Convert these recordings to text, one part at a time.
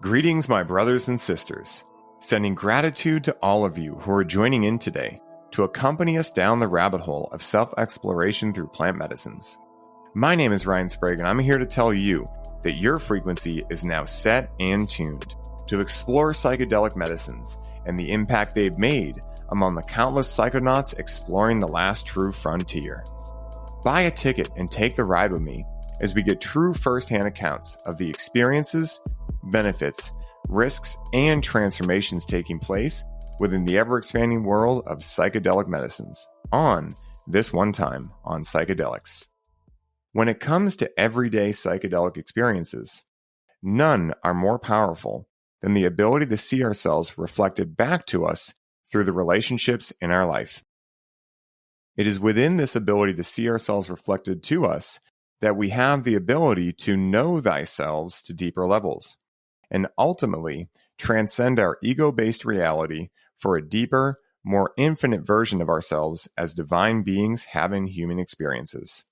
Greetings, my brothers and sisters. Sending gratitude to all of you who are joining in today to accompany us down the rabbit hole of self-exploration through plant medicines. My name is Ryan Sprague, and I'm here to tell you that your frequency is now set and tuned to explore psychedelic medicines and the impact they've made among the countless psychonauts exploring the last true frontier. Buy a ticket and take the ride with me as we get true firsthand accounts of the experiences, benefits, risks, and transformations taking place within the ever-expanding world of psychedelic medicines on This One Time on Psychedelics. When it comes to everyday psychedelic experiences, none are more powerful than the ability to see ourselves reflected back to us through the relationships in our life. It is within this ability to see ourselves reflected to us that we have the ability to know thyselves to deeper levels and ultimately transcend our ego-based reality for a deeper, more infinite version of ourselves as divine beings having human experiences.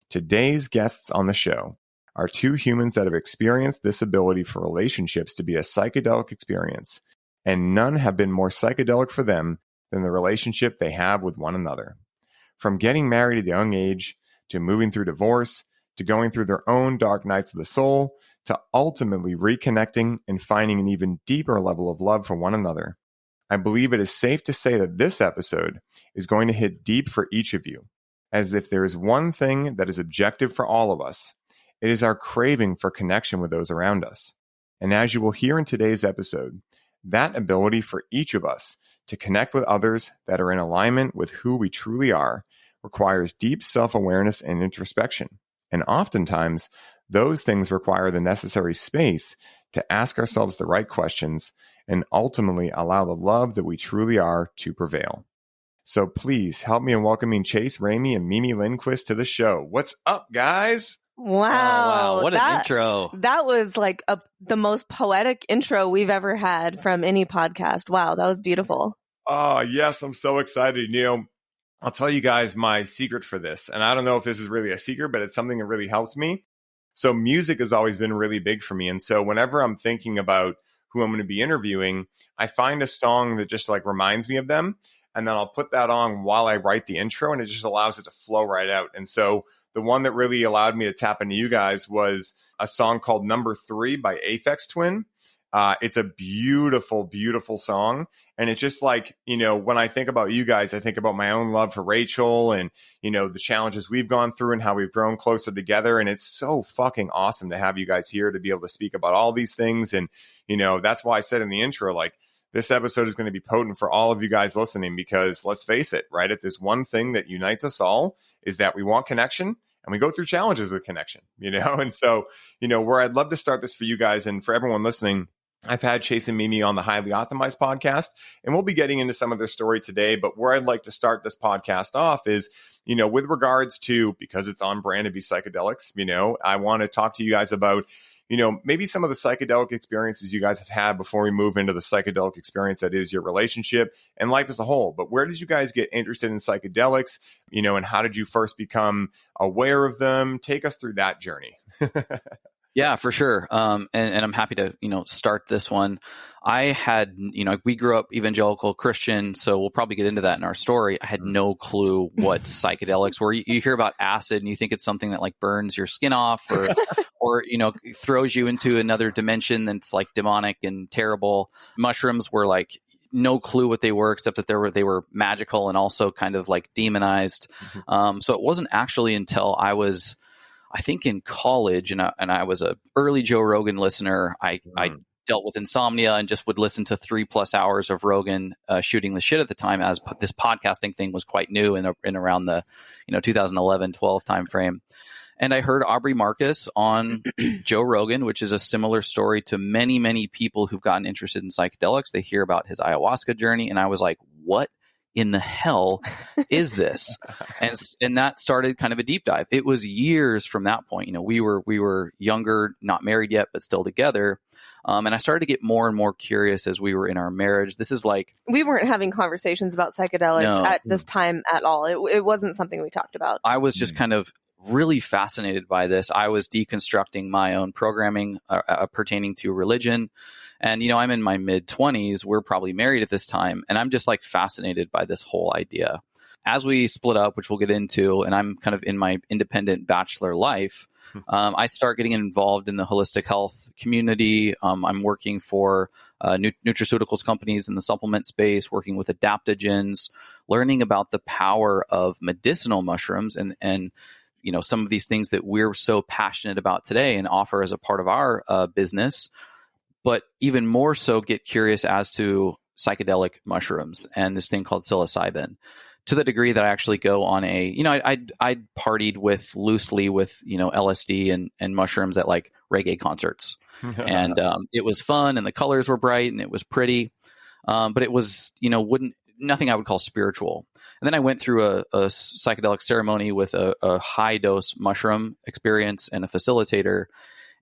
Today's guests on the show are two humans that have experienced this ability for relationships to be a psychedelic experience, and none have been more psychedelic for them than the relationship they have with one another. From getting married at a young age, to moving through divorce, to going through their own dark nights of the soul, to ultimately reconnecting and finding an even deeper level of love for one another. I believe it is safe to say that this episode is going to hit deep for each of you, as if there is one thing that is objective for all of us. It is our craving for connection with those around us. And as you will hear in today's episode, that ability for each of us to connect with others that are in alignment with who we truly are requires deep self-awareness and introspection. And oftentimes, those things require the necessary space to ask ourselves the right questions and ultimately allow the love that we truly are to prevail. So please help me in welcoming Chase, Ramey, and Mimi Lindquist to the show. What's up, guys? Wow. What an intro. That was like the most poetic intro we've ever had from any podcast. Wow, that was beautiful. Oh, yes, I'm so excited. I'll tell you guys my secret for this. And I don't know if this is really a secret, but it's something that really helps me. So music has always been really big for me. And so whenever I'm thinking about who I'm going to be interviewing, I find a song that just like reminds me of them. And then I'll put that on while I write the intro, and it just allows it to flow right out. And so the one that really allowed me to tap into you guys was a song called Number 3 by Aphex Twin. It's a beautiful, beautiful song. And it's just like, when I think about you guys, I think about my own love for Rachel and, the challenges we've gone through and how we've grown closer together. And it's so fucking awesome to have you guys here to be able to speak about all these things. And, that's why I said in the intro, like, this episode is going to be potent for all of you guys listening, because let's face it, right? If there's one thing that unites us all is that we want connection, and we go through challenges with connection, And so, where I'd love to start this for you guys and for everyone listening, I've had Chase and Mimi on the Highly Optimized podcast, and we'll be getting into some of their story today. But where I'd like to start this podcast off is, with regards to, because it's on brand to be psychedelics, I want to talk to you guys about, maybe some of the psychedelic experiences you guys have had before we move into the psychedelic experience that is your relationship and life as a whole. But where did you guys get interested in psychedelics, and how did you first become aware of them? Take us through that journey. Yeah, for sure. And I'm happy to, start this one. I had, we grew up evangelical Christian, so we'll probably get into that in our story. I had no clue what psychedelics were. You hear about acid and you think it's something that like burns your skin off or throws you into another dimension that's like demonic and terrible. Mushrooms were like, no clue what they were, except that they were magical and also kind of like demonized. So it wasn't actually until I was, I think, in college, and I was a early Joe Rogan listener. I dealt with insomnia and just would listen to 3+ hours of Rogan shooting the shit at the time, as this podcasting thing was quite new in around the 2011-12 timeframe. And I heard Aubrey Marcus on Joe Rogan, which is a similar story to many, many people who've gotten interested in psychedelics. They hear about his ayahuasca journey, and I was like, what in the hell is this? And that started kind of a deep dive. It was years from that point. We were younger, not married yet, but still together. And I started to get more and more curious as we were in our marriage. This is like, we weren't having conversations about psychedelics at this time at all. It wasn't something we talked about. I was just kind of really fascinated by this. I was deconstructing my own programming pertaining to religion. And, I'm in my mid-20s. We're probably married at this time. And I'm just like fascinated by this whole idea. As we split up, which we'll get into, and I'm kind of in my independent bachelor life, I start getting involved in the holistic health community. I'm working for nutraceuticals companies in the supplement space, working with adaptogens, learning about the power of medicinal mushrooms and some of these things that we're so passionate about today and offer as a part of our business, but even more so get curious as to psychedelic mushrooms and this thing called psilocybin. To the degree that I actually go on I partied loosely with LSD and mushrooms at like reggae concerts, and it was fun, and the colors were bright, and it was pretty, but it was nothing I would call spiritual. And then I went through a psychedelic ceremony with a high dose mushroom experience and a facilitator,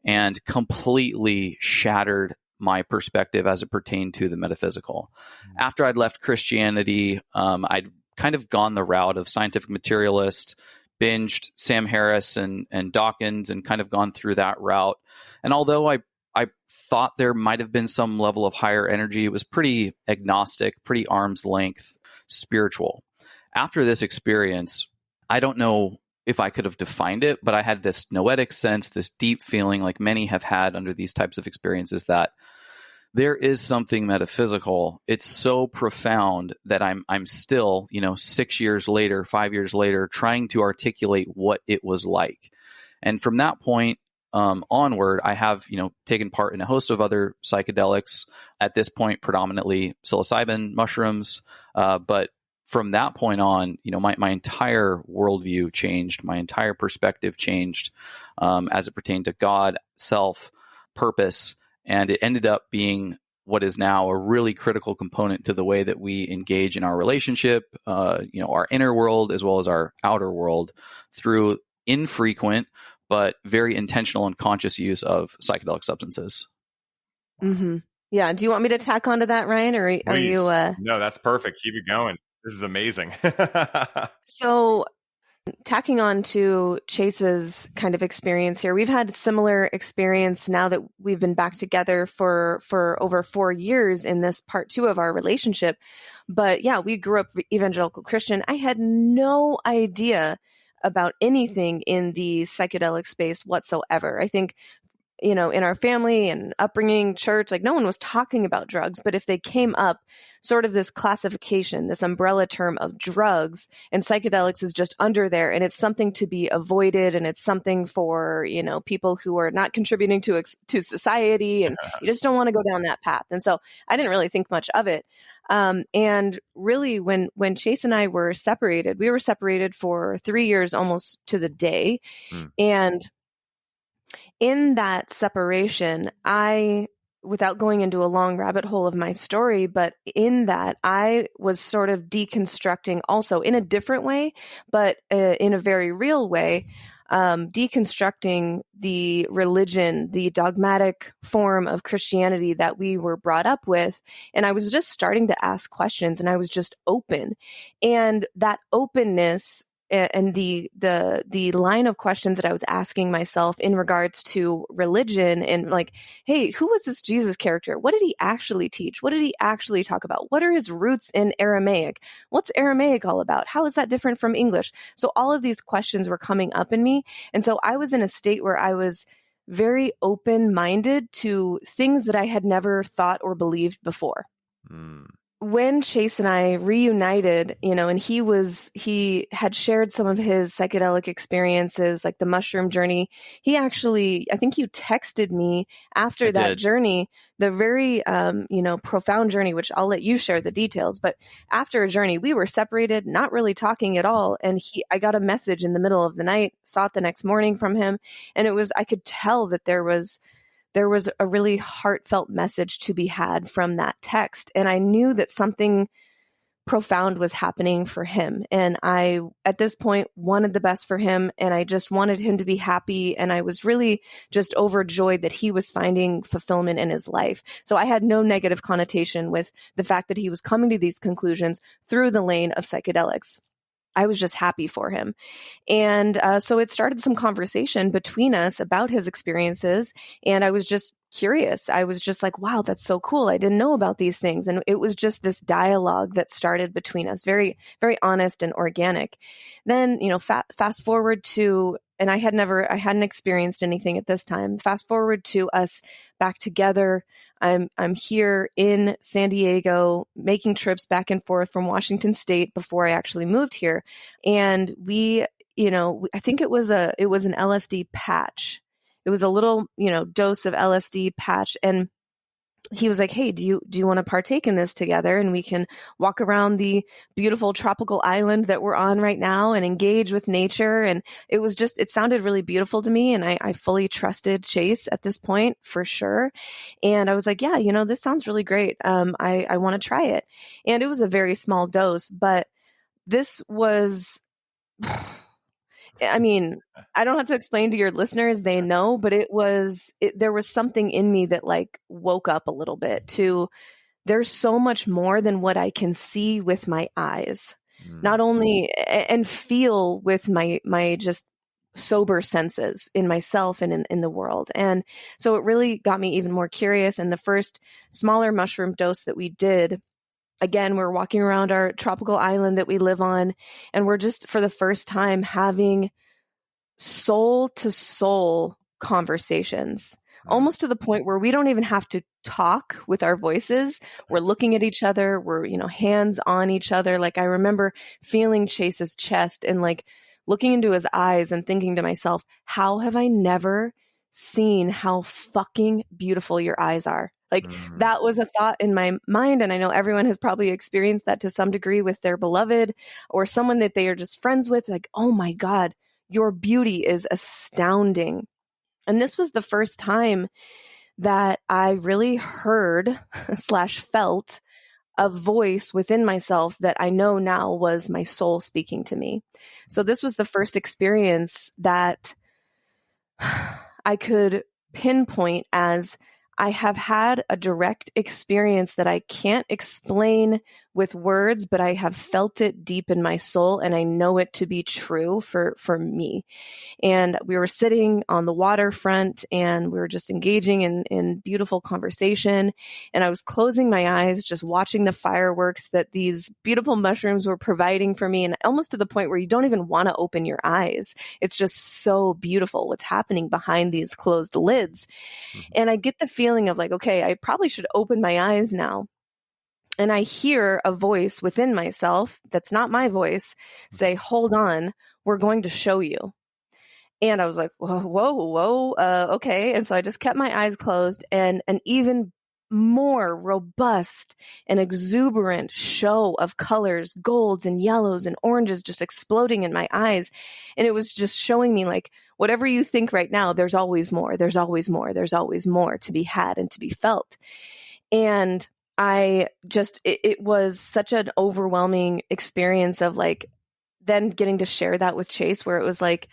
and completely shattered my perspective as it pertained to the metaphysical. After I'd left Christianity, I'd kind of gone the route of scientific materialist, binged Sam Harris and Dawkins, and kind of gone through that route. And although I thought there might have been some level of higher energy, it was pretty agnostic, pretty arm's length spiritual. After this experience, I don't know if I could have defined it, but I had this noetic sense, this deep feeling like many have had under these types of experiences, that there is something metaphysical. It's so profound that I'm still, 6 years later, 5 years later, trying to articulate what it was like. And from that point onward, I have, taken part in a host of other psychedelics. At this point, predominantly psilocybin mushrooms. But from that point on, my entire worldview changed. My entire perspective changed as it pertained to God, self, purpose. And it ended up being what is now a really critical component to the way that we engage in our relationship, our inner world as well as our outer world, through infrequent but very intentional and conscious use of psychedelic substances. Mm-hmm. Yeah. Do you want me to tack onto that, Ryan, or are you? No, that's perfect. Keep it going. This is amazing. So, tacking on to Chase's kind of experience here, we've had similar experience now that we've been back together for over 4 years in this part 2 of our relationship. But yeah, we grew up evangelical Christian. I had no idea about anything in the psychedelic space whatsoever. I think, in our family and upbringing, church, like no one was talking about drugs, but if they came up, sort of this classification, this umbrella term of drugs, and psychedelics is just under there, and it's something to be avoided, and it's something for, people who are not contributing to society, and you just don't want to go down that path. And so I didn't really think much of it. And really when Chase and I were separated, we were separated for 3 years, almost to the day. And in that separation, without going into a long rabbit hole of my story, but in that I was sort of deconstructing also in a different way, but in a very real way, deconstructing the religion, the dogmatic form of Christianity that we were brought up with. And I was just starting to ask questions, and I was just open. And that openness and the line of questions that I was asking myself in regards to religion, and like, hey, who was this Jesus character? What did he actually teach? What did he actually talk about? What are his roots in Aramaic? What's Aramaic all about? How is that different from English? So all of these questions were coming up in me. And so I was in a state where I was very open-minded to things that I had never thought or believed before. When Chase and I reunited, and he had shared some of his psychedelic experiences, like the mushroom journey. He actually, I think you texted me after that journey, the very, profound journey, which I'll let you share the details. But after a journey, we were separated, not really talking at all. And I got a message in the middle of the night, saw it the next morning from him. And I could tell that there was a really heartfelt message to be had from that text. And I knew that something profound was happening for him. And I, at this point, wanted the best for him. And I just wanted him to be happy. And I was really just overjoyed that he was finding fulfillment in his life. So I had no negative connotation with the fact that he was coming to these conclusions through the lane of psychedelics. I was just happy for him. And so it started some conversation between us about his experiences. And I was just curious. I was just like, wow, that's so cool. I didn't know about these things. And it was just this dialogue that started between us, very, very honest and organic. Then, fast forward to, and I hadn't experienced anything at this time. Fast forward to us back together. I'm here in San Diego, making trips back and forth from Washington State before I actually moved here. And we, I think it was an LSD patch. It was a little, dose of LSD patch. And he was like, hey, do you want to partake in this together? And we can walk around the beautiful tropical island that we're on right now and engage with nature. And it sounded really beautiful to me. And I fully trusted Chase at this point for sure. And I was like, yeah, this sounds really great. I want to try it. And it was a very small dose, but this was, I mean, I don't have to explain to your listeners, they know, but there was something in me that like woke up a little bit to, there's so much more than what I can see with my eyes, not only and feel with my just sober senses in myself and in the world. And so it really got me even more curious. And the first smaller mushroom dose that we did, again, we're walking around our tropical island that we live on, and we're just for the first time having soul to soul conversations, almost to the point where we don't even have to talk with our voices. We're looking at each other. We're, hands on each other. Like I remember feeling Chase's chest and like looking into his eyes and thinking to myself, how have I never seen how fucking beautiful your eyes are? Like that was a thought in my mind. And I know everyone has probably experienced that to some degree with their beloved or someone that they are just friends with. Like, oh my God, your beauty is astounding. And this was the first time that I really heard / felt a voice within myself that I know now was my soul speaking to me. So this was the first experience that I could pinpoint as I have had a direct experience that I can't explain with words, but I have felt it deep in my soul and I know it to be true for me. And we were sitting on the waterfront and we were just engaging in beautiful conversation. And I was closing my eyes, just watching the fireworks that these beautiful mushrooms were providing for me. And almost to the point where you don't even want to open your eyes. It's just so beautiful what's happening behind these closed lids. And I get the feeling of like, okay, I probably should open my eyes now. And I hear a voice within myself that's not my voice say, hold on, we're going to show you. And I was like, whoa, okay. And so I just kept my eyes closed, and an even more robust and exuberant show of colors, golds and yellows and oranges just exploding in my eyes. And it was just showing me like, whatever you think right now, there's always more, there's always more, there's always more to be had and to be felt. And it was such an overwhelming experience of like, then getting to share that with Chase, where it was like,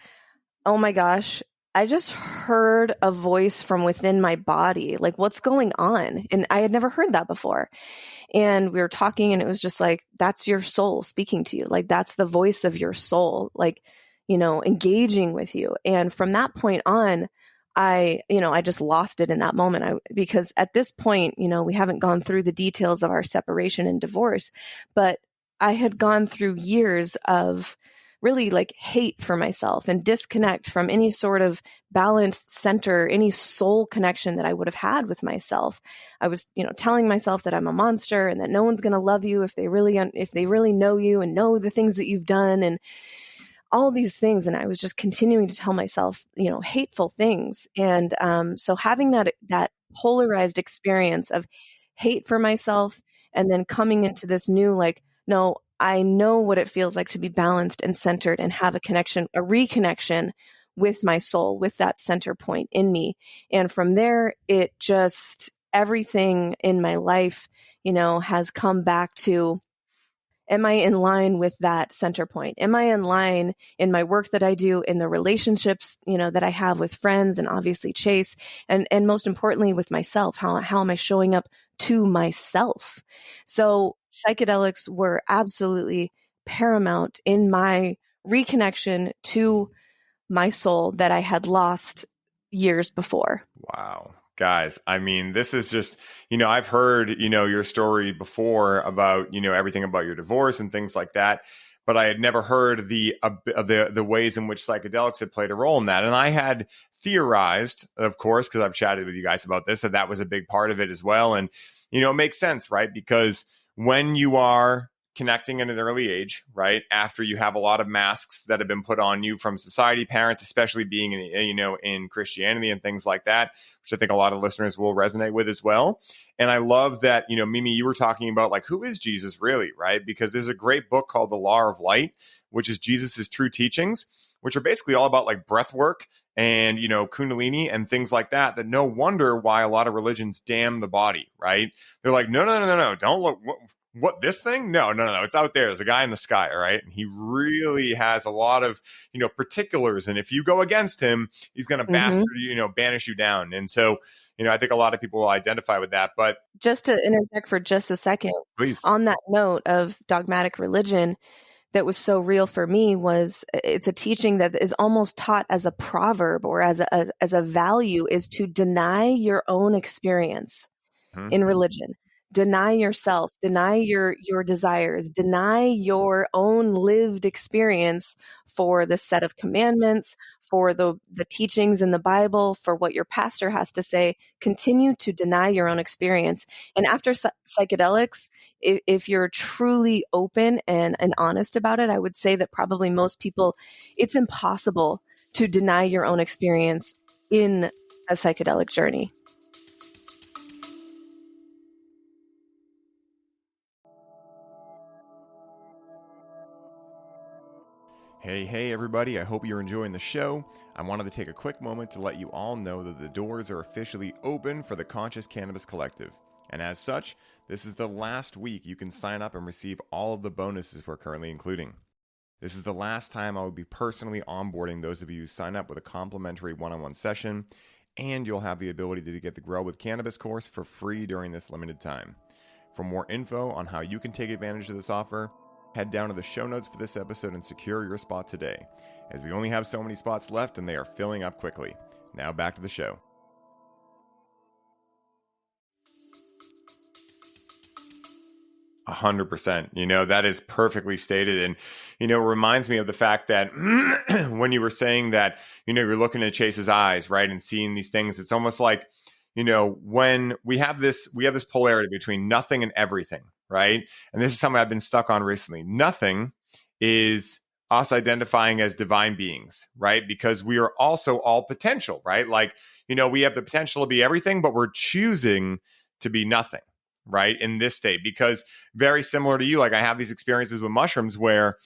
oh my gosh, I just heard a voice from within my body. Like, what's going on? And I had never heard that before. And we were talking and it was just like, that's your soul speaking to you. Like, that's the voice of your soul, like, engaging with you. And from that point on, I just lost it in that moment. Because at this point, we haven't gone through the details of our separation and divorce, but I had gone through years of really like hate for myself and disconnect from any sort of balanced center, any soul connection that I would have had with myself. I was, telling myself that I'm a monster and that no one's going to love you if they really know you and know the things that you've done and all these things. And I was just continuing to tell myself, hateful things. And so having that polarized experience of hate for myself and then coming into this new, like, no, I know what it feels like to be balanced and centered and have a reconnection with my soul, with that center point in me. And from there, it just, everything in my life, has come back to, am I in line with that center point? Am I in line in my work that I do, in the relationships, that I have with friends and obviously Chase, and most importantly with myself? How am I showing up to myself? So psychedelics were absolutely paramount in my reconnection to my soul that I had lost years before. Wow. Guys, I mean, this is just, I've heard, your story before about, everything about your divorce and things like that, but I had never heard the ways in which psychedelics had played a role in that. And I had theorized, of course, because I've chatted with you guys about this, that was a big part of it as well. And, it makes sense, right? Because when you are connecting at an early age, right, after you have a lot of masks that have been put on you from society, parents, especially being in Christianity and things like that, which I think a lot of listeners will resonate with as well. And I love that, Mimi, you were talking about like, who is Jesus really, right? Because there's a great book called The Law of Light, which is Jesus's true teachings, which are basically all about like breath work and, Kundalini and things like that, that no wonder why a lot of religions damn the body, right? They're like, no, don't look. What, this thing? No, it's out there. There's a guy in the sky, all right? And he really has a lot of, particulars. And if you go against him, he's going to banish you down. And so, I think a lot of people will identify with that. But just to interject for just a second, please, on that note of dogmatic religion, that was so real for me was it's a teaching that is almost taught as a proverb or as a value, is to deny your own experience in religion. Deny yourself, deny your desires, deny your own lived experience for the set of commandments, for the teachings in the Bible, for what your pastor has to say. Continue to deny your own experience. And after psychedelics, if you're truly open and honest about it, I would say that probably most people, it's impossible to deny your own experience in a psychedelic journey. Hey, everybody. I hope you're enjoying the show. I wanted to take a quick moment to let you all know that the doors are officially open for the Conscious Cannabis Collective. And as such, this is the last week you can sign up and receive all of the bonuses we're currently including. This is the last time I will be personally onboarding those of you who sign up with a complimentary one-on-one session, and you'll have the ability to get the Grow with Cannabis course for free during this limited time. For more info on how you can take advantage of this offer, head down to the show notes for this episode and secure your spot today, as we only have so many spots left and they are filling up quickly. Now back to the show. A 100%. That is perfectly stated. And, it reminds me of the fact that when you were saying that, you're looking at Chase's eyes, right, and seeing these things, it's almost like, when we have this polarity between nothing and everything, right? And this is something I've been stuck on recently. Nothing is us identifying as divine beings, right? Because we are also all potential, right? Like, we have the potential to be everything, but we're choosing to be nothing, right? In this state, because very similar to you, like I have these experiences with mushrooms where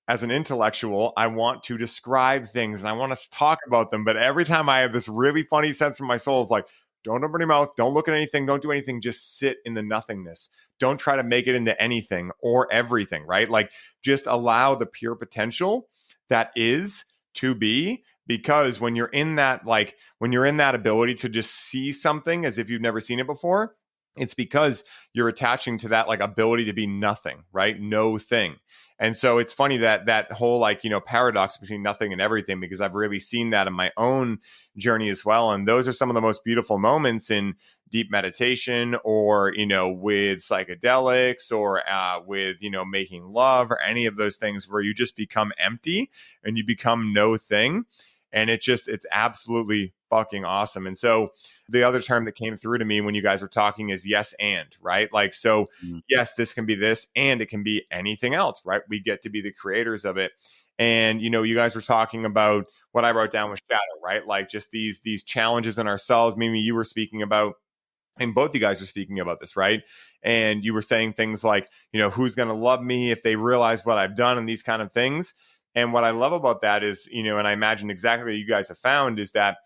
as an intellectual, I want to describe things and I want to talk about them. But every time I have this really funny sense in my soul of like, don't open your mouth. Don't look at anything. Don't do anything. Just sit in the nothingness. Don't try to make it into anything or everything, right? Like just allow the pure potential that is to be, because when you're in that, ability to just see something as if you've never seen it before, it's because you're attaching to that like ability to be nothing, right? No thing. And so it's funny that whole paradox between nothing and everything, because I've really seen that in my own journey as well. And those are some of the most beautiful moments in deep meditation or, with psychedelics or with, making love or any of those things where you just become empty and you become no thing. And it's absolutely fucking awesome. And so the other term that came through to me when you guys were talking is yes and, right? Like, so yes, this can be this and it can be anything else, right? We get to be the creators of it. And, you guys were talking about what I wrote down was shadow, right? Like just these challenges in ourselves. Mimi, you were speaking about, and both you guys are speaking about this, right? And you were saying things like, who's going to love me if they realize what I've done and these kind of things. And what I love about that is, and I imagine exactly what you guys have found is that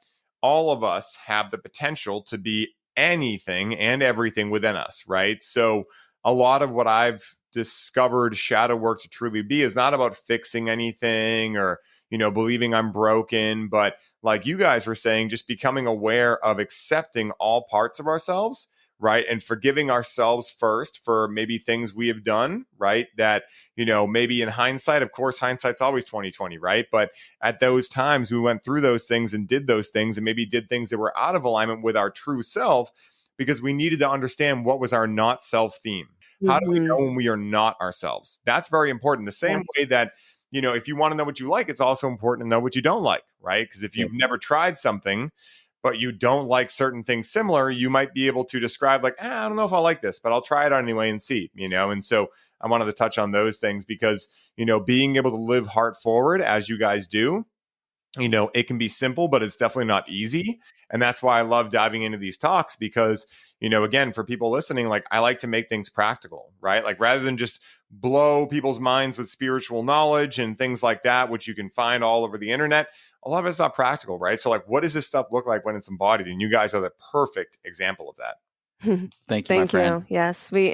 all of us have the potential to be anything and everything within us, right? So a lot of what I've discovered shadow work to truly be is not about fixing anything or, believing I'm broken, but like you guys were saying, just becoming aware of accepting all parts of ourselves, right? And forgiving ourselves first for maybe things we have done, right? That, maybe in hindsight, of course, hindsight's always 2020, right? But at those times we went through those things and did those things and maybe did things that were out of alignment with our true self because we needed to understand what was our not self theme. How do we know when we are not ourselves? That's very important. The same way that, if you want to know what you like, it's also important to know what you don't like, right? Because if you've never tried something, but you don't like certain things similar, you might be able to describe like, I don't know if I like this, but I'll try it anyway and see, And so I wanted to touch on those things because, being able to live heart forward as you guys do, it can be simple, but it's definitely not easy. And that's why I love diving into these talks because, again, for people listening, like I like to make things practical, right? Like rather than just blow people's minds with spiritual knowledge and things like that, which you can find all over the internet, a lot of it's not practical, right? So like, what does this stuff look like when it's embodied? And you guys are the perfect example of that. Thank you, my friend. Yes, we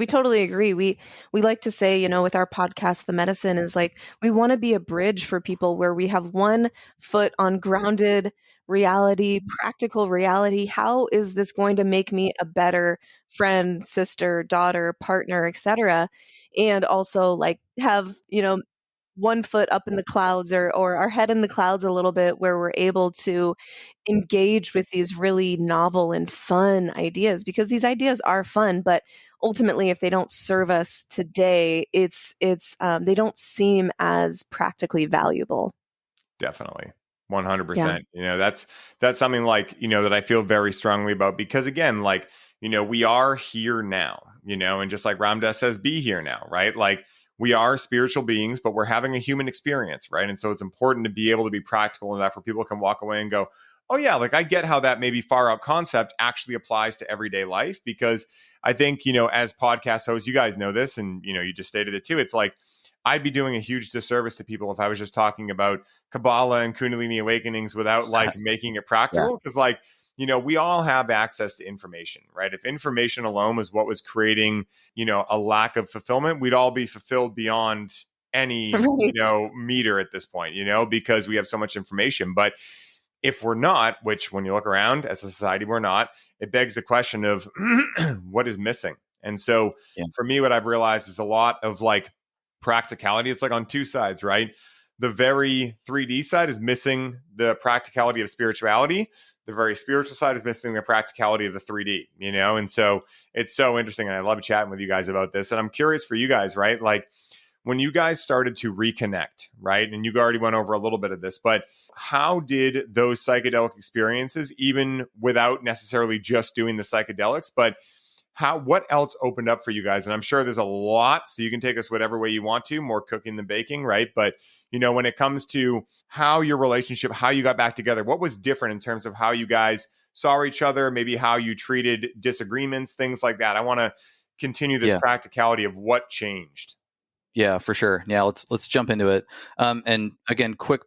totally agree. We like to say, with our podcast, The Medicine is like we want to be a bridge for people where we have one foot on grounded reality, practical reality. How is this going to make me a better friend, sister, daughter, partner, etc.? And also like have, one foot up in the clouds or our head in the clouds a little bit where we're able to engage with these really novel and fun ideas because these ideas are fun, but ultimately if they don't serve us today, it's they don't seem as practically valuable. Definitely. 100%. That's something like, that I feel very strongly about because again, like, we are here now, and just like Ramdas says, be here now, right? Like we are spiritual beings, but we're having a human experience, right? And so it's important to be able to be practical enough where people can walk away and go, oh yeah, like I get how that maybe far out concept actually applies to everyday life. Because I think, as podcast hosts, you guys know this, and, you just stated it too. It's like, I'd be doing a huge disservice to people if I was just talking about Kabbalah and Kundalini awakenings without like making it practical. Because like, we all have access to information, right? If information alone was what was creating, a lack of fulfillment, we'd all be fulfilled beyond any, meter at this point, because we have so much information. But if we're not, which when you look around as a society, we're not, it begs the question of what is missing. And so for me, what I've realized is a lot of like practicality. It's like on two sides, right? The very 3D side is missing the practicality of spirituality. The very spiritual side is missing the practicality of the 3D, And so it's so interesting. And I love chatting with you guys about this. And I'm curious for you guys, right? Like when you guys started to reconnect, right? And you already went over a little bit of this, but how did those psychedelic experiences, even without necessarily just doing the psychedelics, but what else opened up for you guys? And I'm sure there's a lot, so you can take us whatever way you want to, more cooking than baking, right? But, when it comes to how your relationship, how you got back together, what was different in terms of how you guys saw each other, maybe how you treated disagreements, things like that. I want to continue this practicality of what changed. Yeah, for sure. Yeah, let's jump into it. And again, quick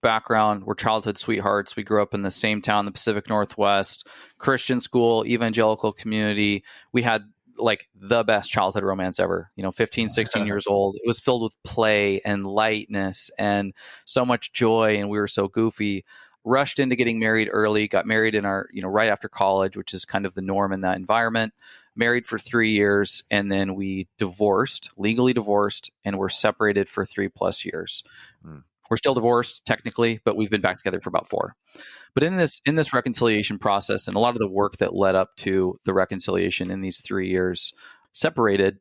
background. We're childhood sweethearts. We grew up in the same town, the Pacific Northwest, Christian school, evangelical community. We had like the best childhood romance ever, 15, 16 years old. It was filled with play and lightness and so much joy. And we were so goofy. Rushed into getting married early, got married in our, right after college, which is kind of the norm in that environment. Married for 3 years, and then we legally divorced, and we're separated for 3+ years. We're still divorced technically, but we've been back together for about 4. But in this reconciliation process, and a lot of the work that led up to the reconciliation in these 3 years separated,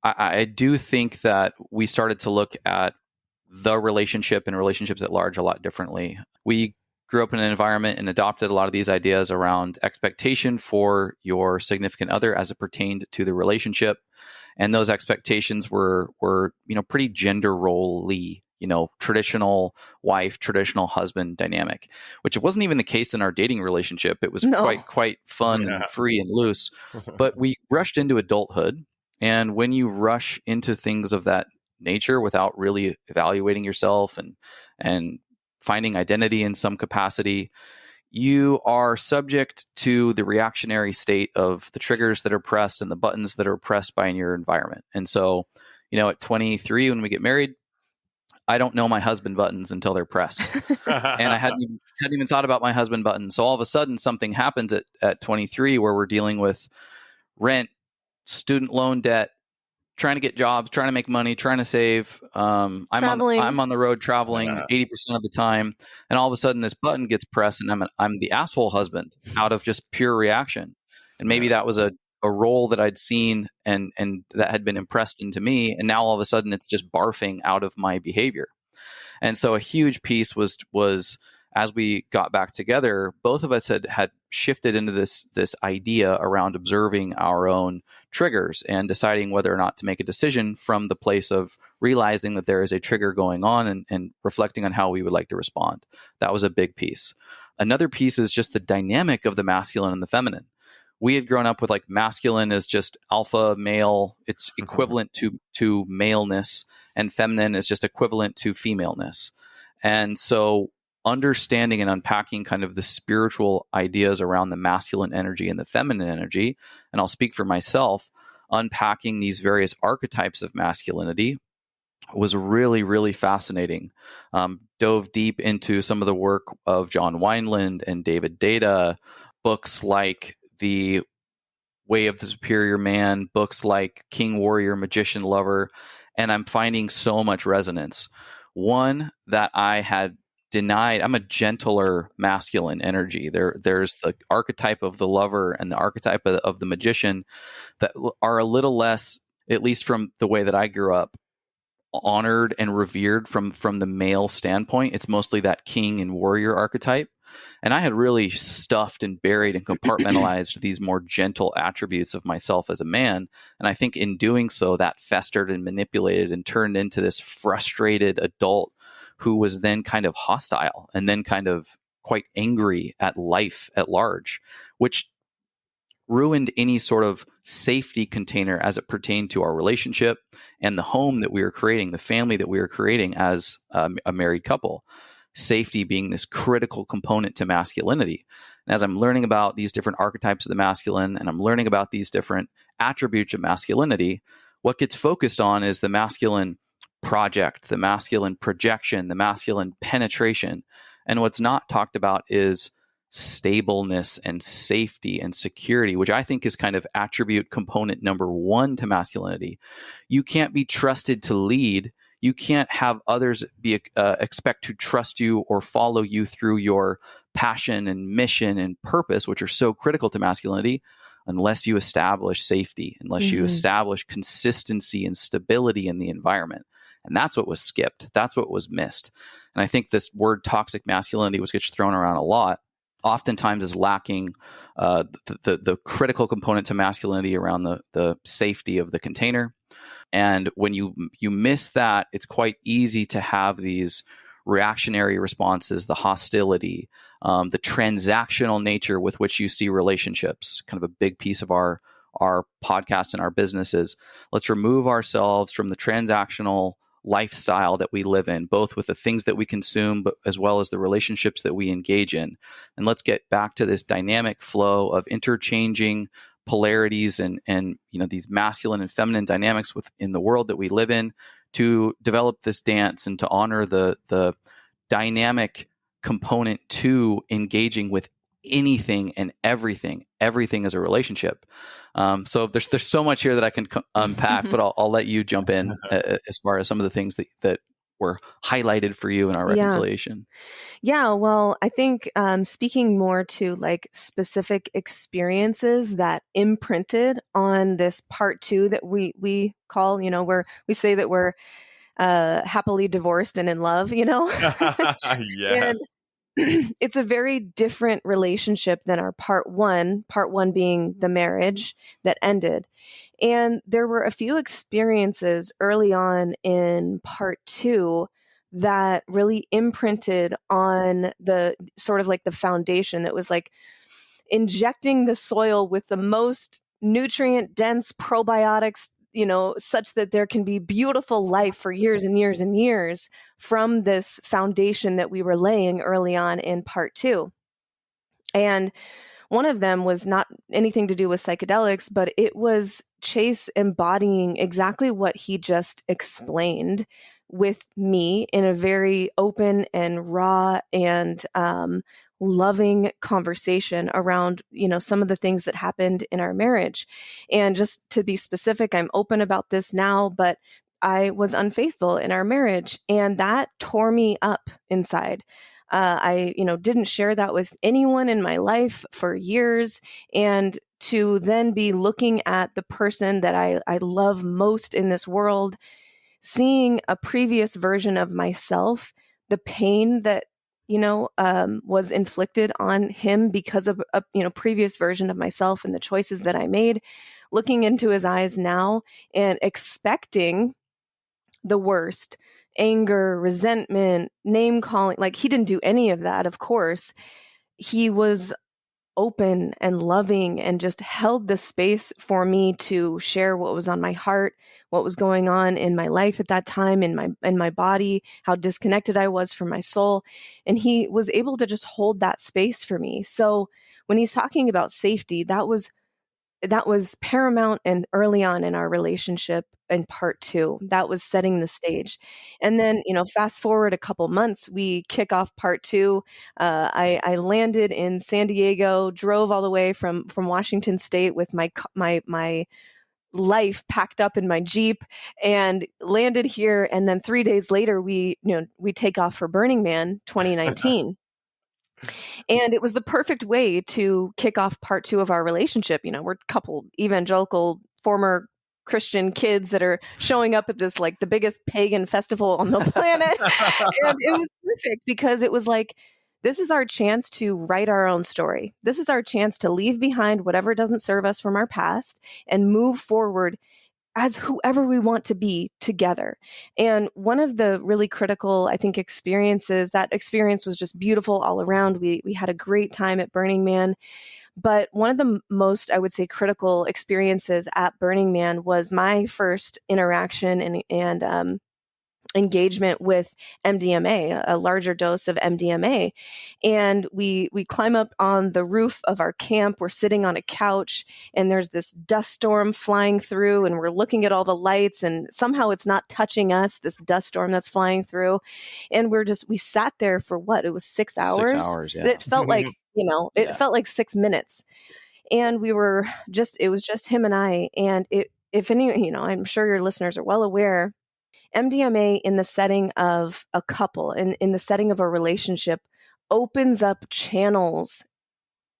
I do think that we started to look at the relationship and relationships at large a lot differently. We grew up in an environment and adopted a lot of these ideas around expectation for your significant other as it pertained to the relationship. And those expectations were pretty gender role-y, traditional wife, traditional husband dynamic, which wasn't even the case in our dating relationship. It was quite fun and free and loose, but we rushed into adulthood. And when you rush into things of that nature without really evaluating yourself and finding identity in some capacity, you are subject to the reactionary state of the triggers that are pressed and the buttons that are pressed by your environment. And so, at 23, when we get married, I don't know my husband buttons until they're pressed. And I hadn't even thought about my husband buttons. So all of a sudden something happens at 23 where we're dealing with rent, student loan debt, trying to get jobs, trying to make money, trying to save. I'm on the road traveling 80% of the time, and all of a sudden this button gets pressed, and I'm the asshole husband out of just pure reaction. And maybe that was a role that I'd seen and that had been impressed into me, and now all of a sudden it's just barfing out of my behavior. And so a huge piece was as we got back together, both of us had shifted into this idea around observing our own triggers and deciding whether or not to make a decision from the place of realizing that there is a trigger going on and reflecting on how we would like to respond. That was a big piece. Another piece is just the dynamic of the masculine and the feminine. We had grown up with like masculine is just alpha male, it's equivalent to maleness, and feminine is just equivalent to femaleness. And so understanding and unpacking kind of the spiritual ideas around the masculine energy and the feminine energy, and I'll speak for myself, unpacking these various archetypes of masculinity was really, really fascinating. Dove deep into some of the work of John Wineland and David Deida, books like The Way of the Superior Man, books like King, Warrior, Magician, Lover, and I'm finding so much resonance. One that I had denied, I'm a gentler masculine energy. There's the archetype of the lover and the archetype of the magician that are a little less, at least from the way that I grew up, honored and revered from the male standpoint. It's mostly that king and warrior archetype. And I had really stuffed and buried and compartmentalized these more gentle attributes of myself as a man. And I think in doing so, that festered and manipulated and turned into this frustrated adult who was then kind of hostile and then kind of quite angry at life at large, which ruined any sort of safety container as it pertained to our relationship and the home that we were creating, the family that we were creating as a married couple. Safety being this critical component to masculinity. And as I'm learning about these different archetypes of the masculine and I'm learning about these different attributes of masculinity, what gets focused on is the masculine project, the masculine projection, the masculine penetration. And what's not talked about is stableness and safety and security, which I think is kind of attribute component number one to masculinity. You can't be trusted to lead. You can't have others be expect to trust you or follow you through your passion and mission and purpose, which are so critical to masculinity, unless you establish safety, unless you establish consistency and stability in the environment. And that's what was skipped. That's what was missed. And I think this word toxic masculinity, which gets thrown around a lot, oftentimes is lacking the critical component to masculinity around the safety of the container. And when you miss that, it's quite easy to have these reactionary responses, the hostility, the transactional nature with which you see relationships. Kind of a big piece of our podcast and our businesses. Let's remove ourselves from the transactional lifestyle that we live in, both with the things that we consume, but as well as the relationships that we engage in. And let's get back to this dynamic flow of interchanging polarities and these masculine and feminine dynamics within the world that we live in, to develop this dance and to honor the dynamic component to engaging with anything and everything as a relationship. So there's so much here that I can unpack, but I'll let you jump in as far as some of the things that were highlighted for you in our reconciliation. Yeah, well, I think speaking more to like specific experiences that imprinted on this part two that we call, where we say that we're happily divorced and in love, Yes. And it's a very different relationship than our part one being the marriage that ended. And there were a few experiences early on in part two that really imprinted on the sort of like the foundation that was like injecting the soil with the most nutrient dense probiotics, such that there can be beautiful life for years and years and years from this foundation that we were laying early on in part two. And one of them was not anything to do with psychedelics, but it was Chase embodying exactly what he just explained, with me in a very open and raw and loving conversation around, some of the things that happened in our marriage. And just to be specific, I'm open about this now, but I was unfaithful in our marriage, and that tore me up inside. I, didn't share that with anyone in my life for years. And to then be looking at the person that I love most in this world, seeing a previous version of myself, the pain that, was inflicted on him because of a, previous version of myself and the choices that I made, looking into his eyes now and expecting the worst, anger, resentment, name calling. Like, he didn't do any of that, of course. He was open and loving and just held the space for me to share what was on my heart, what was going on in my life at that time, in my body, how disconnected I was from my soul. And he was able to just hold that space for me. So when he's talking about safety, that was paramount and early on in our relationship in part 2. That was setting the stage. And then, fast forward a couple months, we kick off part 2. I landed in San Diego, drove all the way from Washington State with my life packed up in my Jeep, and landed here. And then 3 days later, we take off for Burning Man 2019. And it was the perfect way to kick off part 2 of our relationship. We're a couple evangelical former Christian kids that are showing up at this, like, the biggest pagan festival on the planet. And it was perfect because it was like, this is our chance to write our own story. This is our chance to leave behind whatever doesn't serve us from our past and move forward as whoever we want to be together. And one of the really critical, I think, experiences, that experience was just beautiful all around. We had a great time at Burning Man. But one of the most, I would say, critical experiences at Burning Man was my first interaction and engagement with MDMA, a larger dose of MDMA. And we climb up on the roof of our camp. We're sitting on a couch, and there's this dust storm flying through, and we're looking at all the lights, and somehow it's not touching us, this dust storm that's flying through. And we sat there for what? It was 6 hours. 6 hours, yeah. It felt like, it felt like 6 minutes. And it was just him and I. And if any, I'm sure your listeners are well aware, MDMA in the setting of a couple, in the setting of a relationship, opens up channels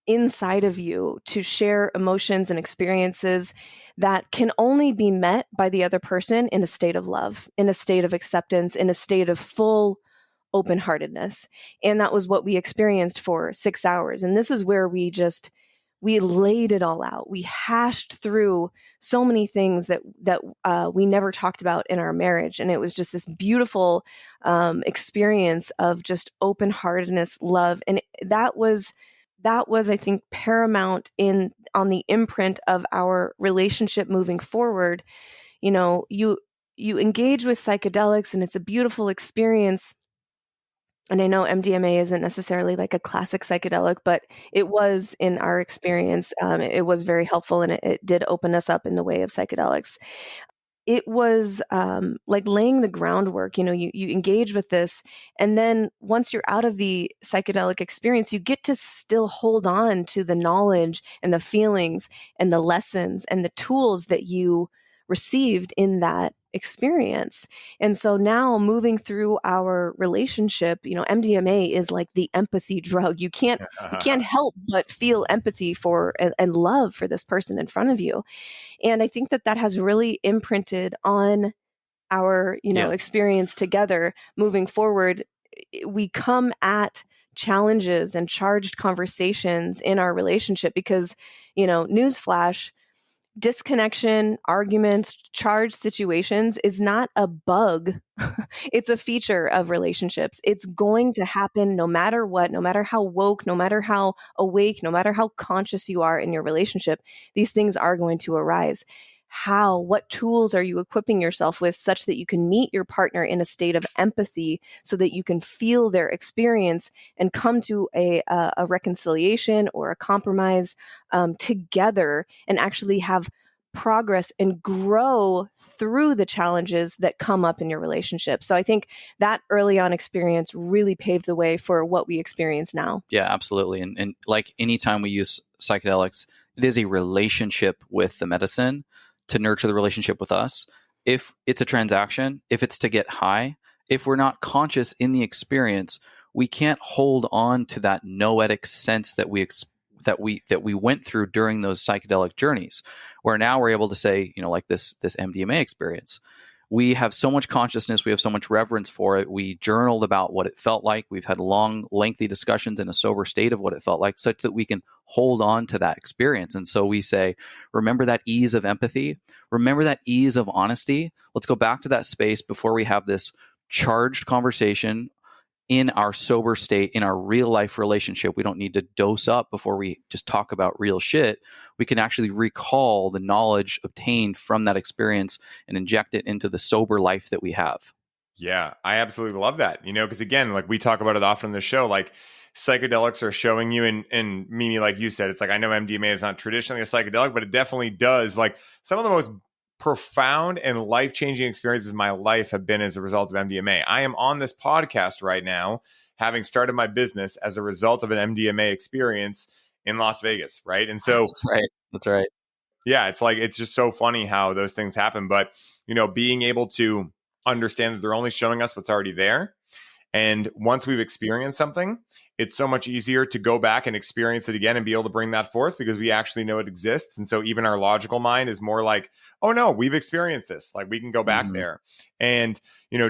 inside of you to share emotions and experiences that can only be met by the other person in a state of love, in a state of acceptance, in a state of full open-heartedness. And that was what we experienced for 6 hours. And this is where we laid it all out. We hashed through so many things that we never talked about in our marriage. And it was just this beautiful experience of just open-heartedness, love. And that was, I think, paramount on the imprint of our relationship moving forward. You engage with psychedelics, and it's a beautiful experience. And I know MDMA isn't necessarily like a classic psychedelic, but it was in our experience. It was very helpful, and it did open us up in the way of psychedelics. It was like laying the groundwork. You engage with this, and then once you're out of the psychedelic experience, you get to still hold on to the knowledge and the feelings and the lessons and the tools that you received in that experience. And so now, moving through our relationship, MDMA is like the empathy drug. You can't help but feel empathy for and love for this person in front of you. And I think that has really imprinted on our, experience together moving forward. We come at challenges and charged conversations in our relationship because, newsflash, disconnection, arguments, charged situations is not a bug. It's a feature of relationships. It's going to happen no matter what, no matter how woke, no matter how awake, no matter how conscious you are in your relationship. These things are going to arise. What tools are you equipping yourself with such that you can meet your partner in a state of empathy so that you can feel their experience and come to a reconciliation or a compromise together and actually have progress and grow through the challenges that come up in your relationship. So I think that early on experience really paved the way for what we experience now. Yeah, absolutely. And like anytime we use psychedelics, it is a relationship with the medicine to nurture the relationship with us. If it's a transaction, if it's to get high, if we're not conscious in the experience, we can't hold on to that noetic sense that we went through during those psychedelic journeys, where now we're able to say, like this MDMA experience, we have so much consciousness, we have so much reverence for it. We journaled about what it felt like. We've had long, lengthy discussions in a sober state of what it felt like, such that we can hold on to that experience. And so we say, remember that ease of empathy, remember that ease of honesty. Let's go back to that space before we have this charged conversation in our sober state, in our real life relationship. We don't need to dose up before we just talk about real shit. We can actually recall the knowledge obtained from that experience and inject it into the sober life that we have. Yeah, I absolutely love that. Because again, like we talk about it often in the show, like psychedelics are showing you, and Mimi, like you said, it's like, I know MDMA is not traditionally a psychedelic, but it definitely does. Like some of the most profound and life-changing experiences in my life have been as a result of MDMA. I am on this podcast right now, having started my business as a result of an MDMA experience in Las Vegas, right? And so That's right. Yeah, it's like, it's just so funny how those things happen. But, being able to understand that they're only showing us what's already there. And once we've experienced something, it's so much easier to go back and experience it again and be able to bring that forth because we actually know it exists. And so even our logical mind is more like, oh no, we've experienced this. Like we can go back there. And,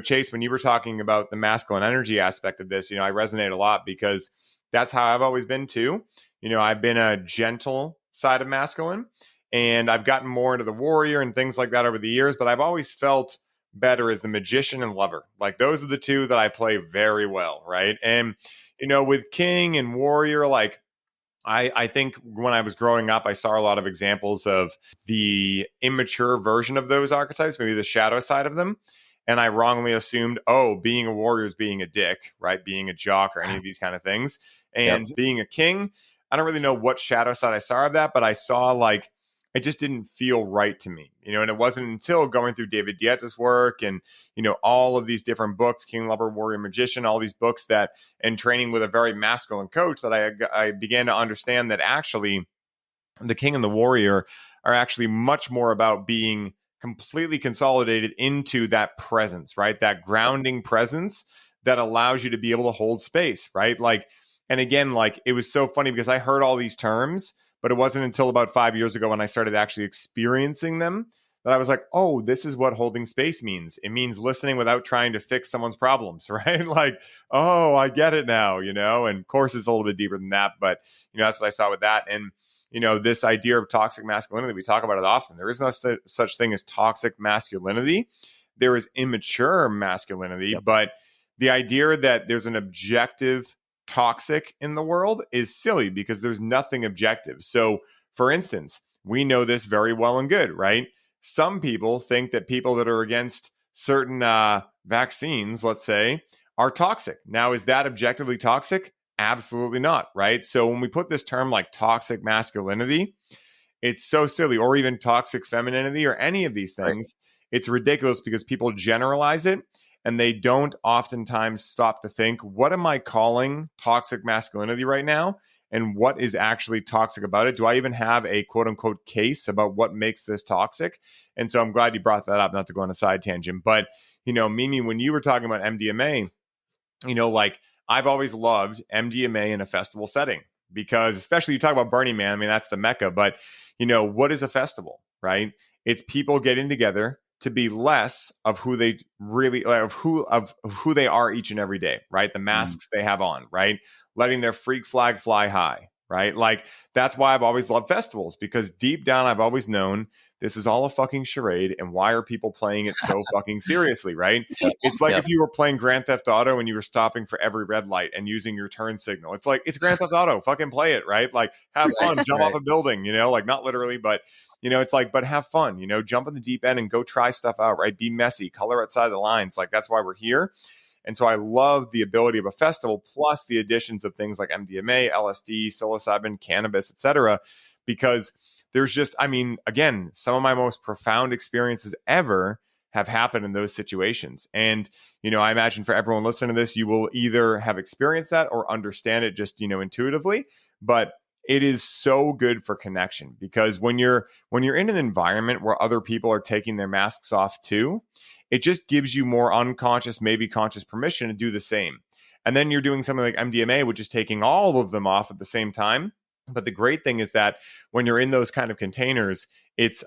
Chase, when you were talking about the masculine energy aspect of this, I resonate a lot because that's how I've always been too. I've been a gentle side of masculine and I've gotten more into the warrior and things like that over the years, but I've always felt better as the magician and lover. Like those are the two that I play very well, right? And with king and warrior, like I think when I was growing up, I saw a lot of examples of the immature version of those archetypes, maybe the shadow side of them. And I wrongly assumed, being a warrior is being a dick, right? Being a jock or any of these kind of things. And being a king, I don't really know what shadow side I saw of that, but I saw like, it just didn't feel right to me, and it wasn't until going through David Dietta's work and, all of these different books, King, Lover, Warrior, Magician, all these books and training with a very masculine coach that I began to understand that actually the king and the warrior are actually much more about being completely consolidated into that presence, right? That grounding presence that allows you to be able to hold space, right? Like, and again, like it was so funny because I heard all these terms, but it wasn't until about 5 years ago when I started actually experiencing them that I was like, oh, this is what holding space means. It means listening without trying to fix someone's problems, right? Like, oh, I get it now, and of course it's a little bit deeper than that, but that's what I saw with that. And, this idea of toxic masculinity, we talk about it often. There is no such thing as toxic masculinity. There is immature masculinity, but the idea that there's an objective toxic in the world is silly because there's nothing objective. So, for instance, we know this very well and good, right? Some people think that people that are against certain vaccines, let's say, are toxic. Now, is that objectively toxic? Absolutely not, right? So when we put this term like toxic masculinity, it's so silly, or even toxic femininity or any of these things. It's ridiculous because people generalize it and they don't oftentimes stop to think, what am I calling toxic masculinity right now? And what is actually toxic about it? Do I even have a quote unquote case about what makes this toxic? And so I'm glad you brought that up, not to go on a side tangent. But, Mimi, when you were talking about MDMA, like I've always loved MDMA in a festival setting because especially you talk about Burning Man. I mean, that's the Mecca. But, what is a festival, right? It's people getting together to be less of who they really of who they are each and every day, right? The masks they have on, right? Letting their freak flag fly high, right? Like that's why I've always loved festivals because deep down I've always known this is all a fucking charade and why are people playing it so fucking seriously, right? It's like if you were playing Grand Theft Auto and you were stopping for every red light and using your turn signal. It's like, it's Grand Theft Auto, fucking play it, right? Like have fun, jump off a building, like not literally, but it's like, but have fun, jump in the deep end and go try stuff out, right? Be messy, color outside the lines. Like that's why we're here. And so I love the ability of a festival plus the additions of things like MDMA, LSD, psilocybin, cannabis, etc., because there's just, I mean, again, some of my most profound experiences ever have happened in those situations. And, I imagine for everyone listening to this, you will either have experienced that or understand it just, intuitively. But it is so good for connection, because when you're in an environment where other people are taking their masks off too, it just gives you more unconscious, maybe conscious permission to do the same. And then you're doing something like MDMA, which is taking all of them off at the same time. But the great thing is that when you're in those kind of containers,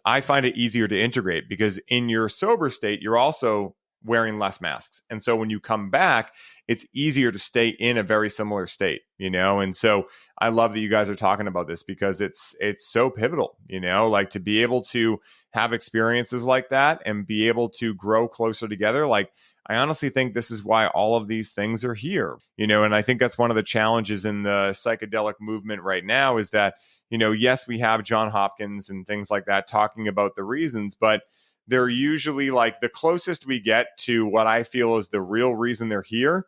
I find it easier to integrate, because in your sober state, you're also wearing less masks. And so when you come back, it's easier to stay in a very similar state, And so I love that you guys are talking about this, because it's so pivotal, like to be able to have experiences like that and be able to grow closer together. Like, I honestly think this is why all of these things are here, and I think that's one of the challenges in the psychedelic movement right now is that, yes, we have John Hopkins and things like that talking about the reasons, but they're usually like the closest we get to what I feel is the real reason they're here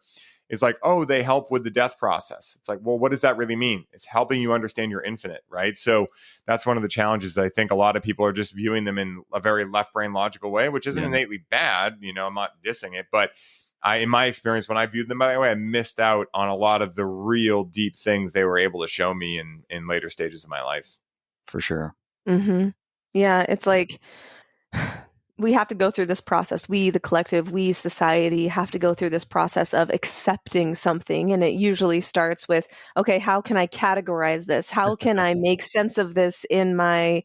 is like, oh, they help with the death process. It's like, well, what does that really mean? It's helping you understand your infinite, right? So that's one of the challenges. I think a lot of people are just viewing them in a very left brain logical way, which isn't innately bad. I'm not dissing it, but in my experience, when I viewed them that way, I missed out on a lot of the real deep things they were able to show me in later stages of my life. For sure. Mm-hmm. Yeah, it's like we have to go through this process. We, the collective, we, society, have to go through this process of accepting something. And it usually starts with, okay, how can I categorize this? How can I make sense of this in my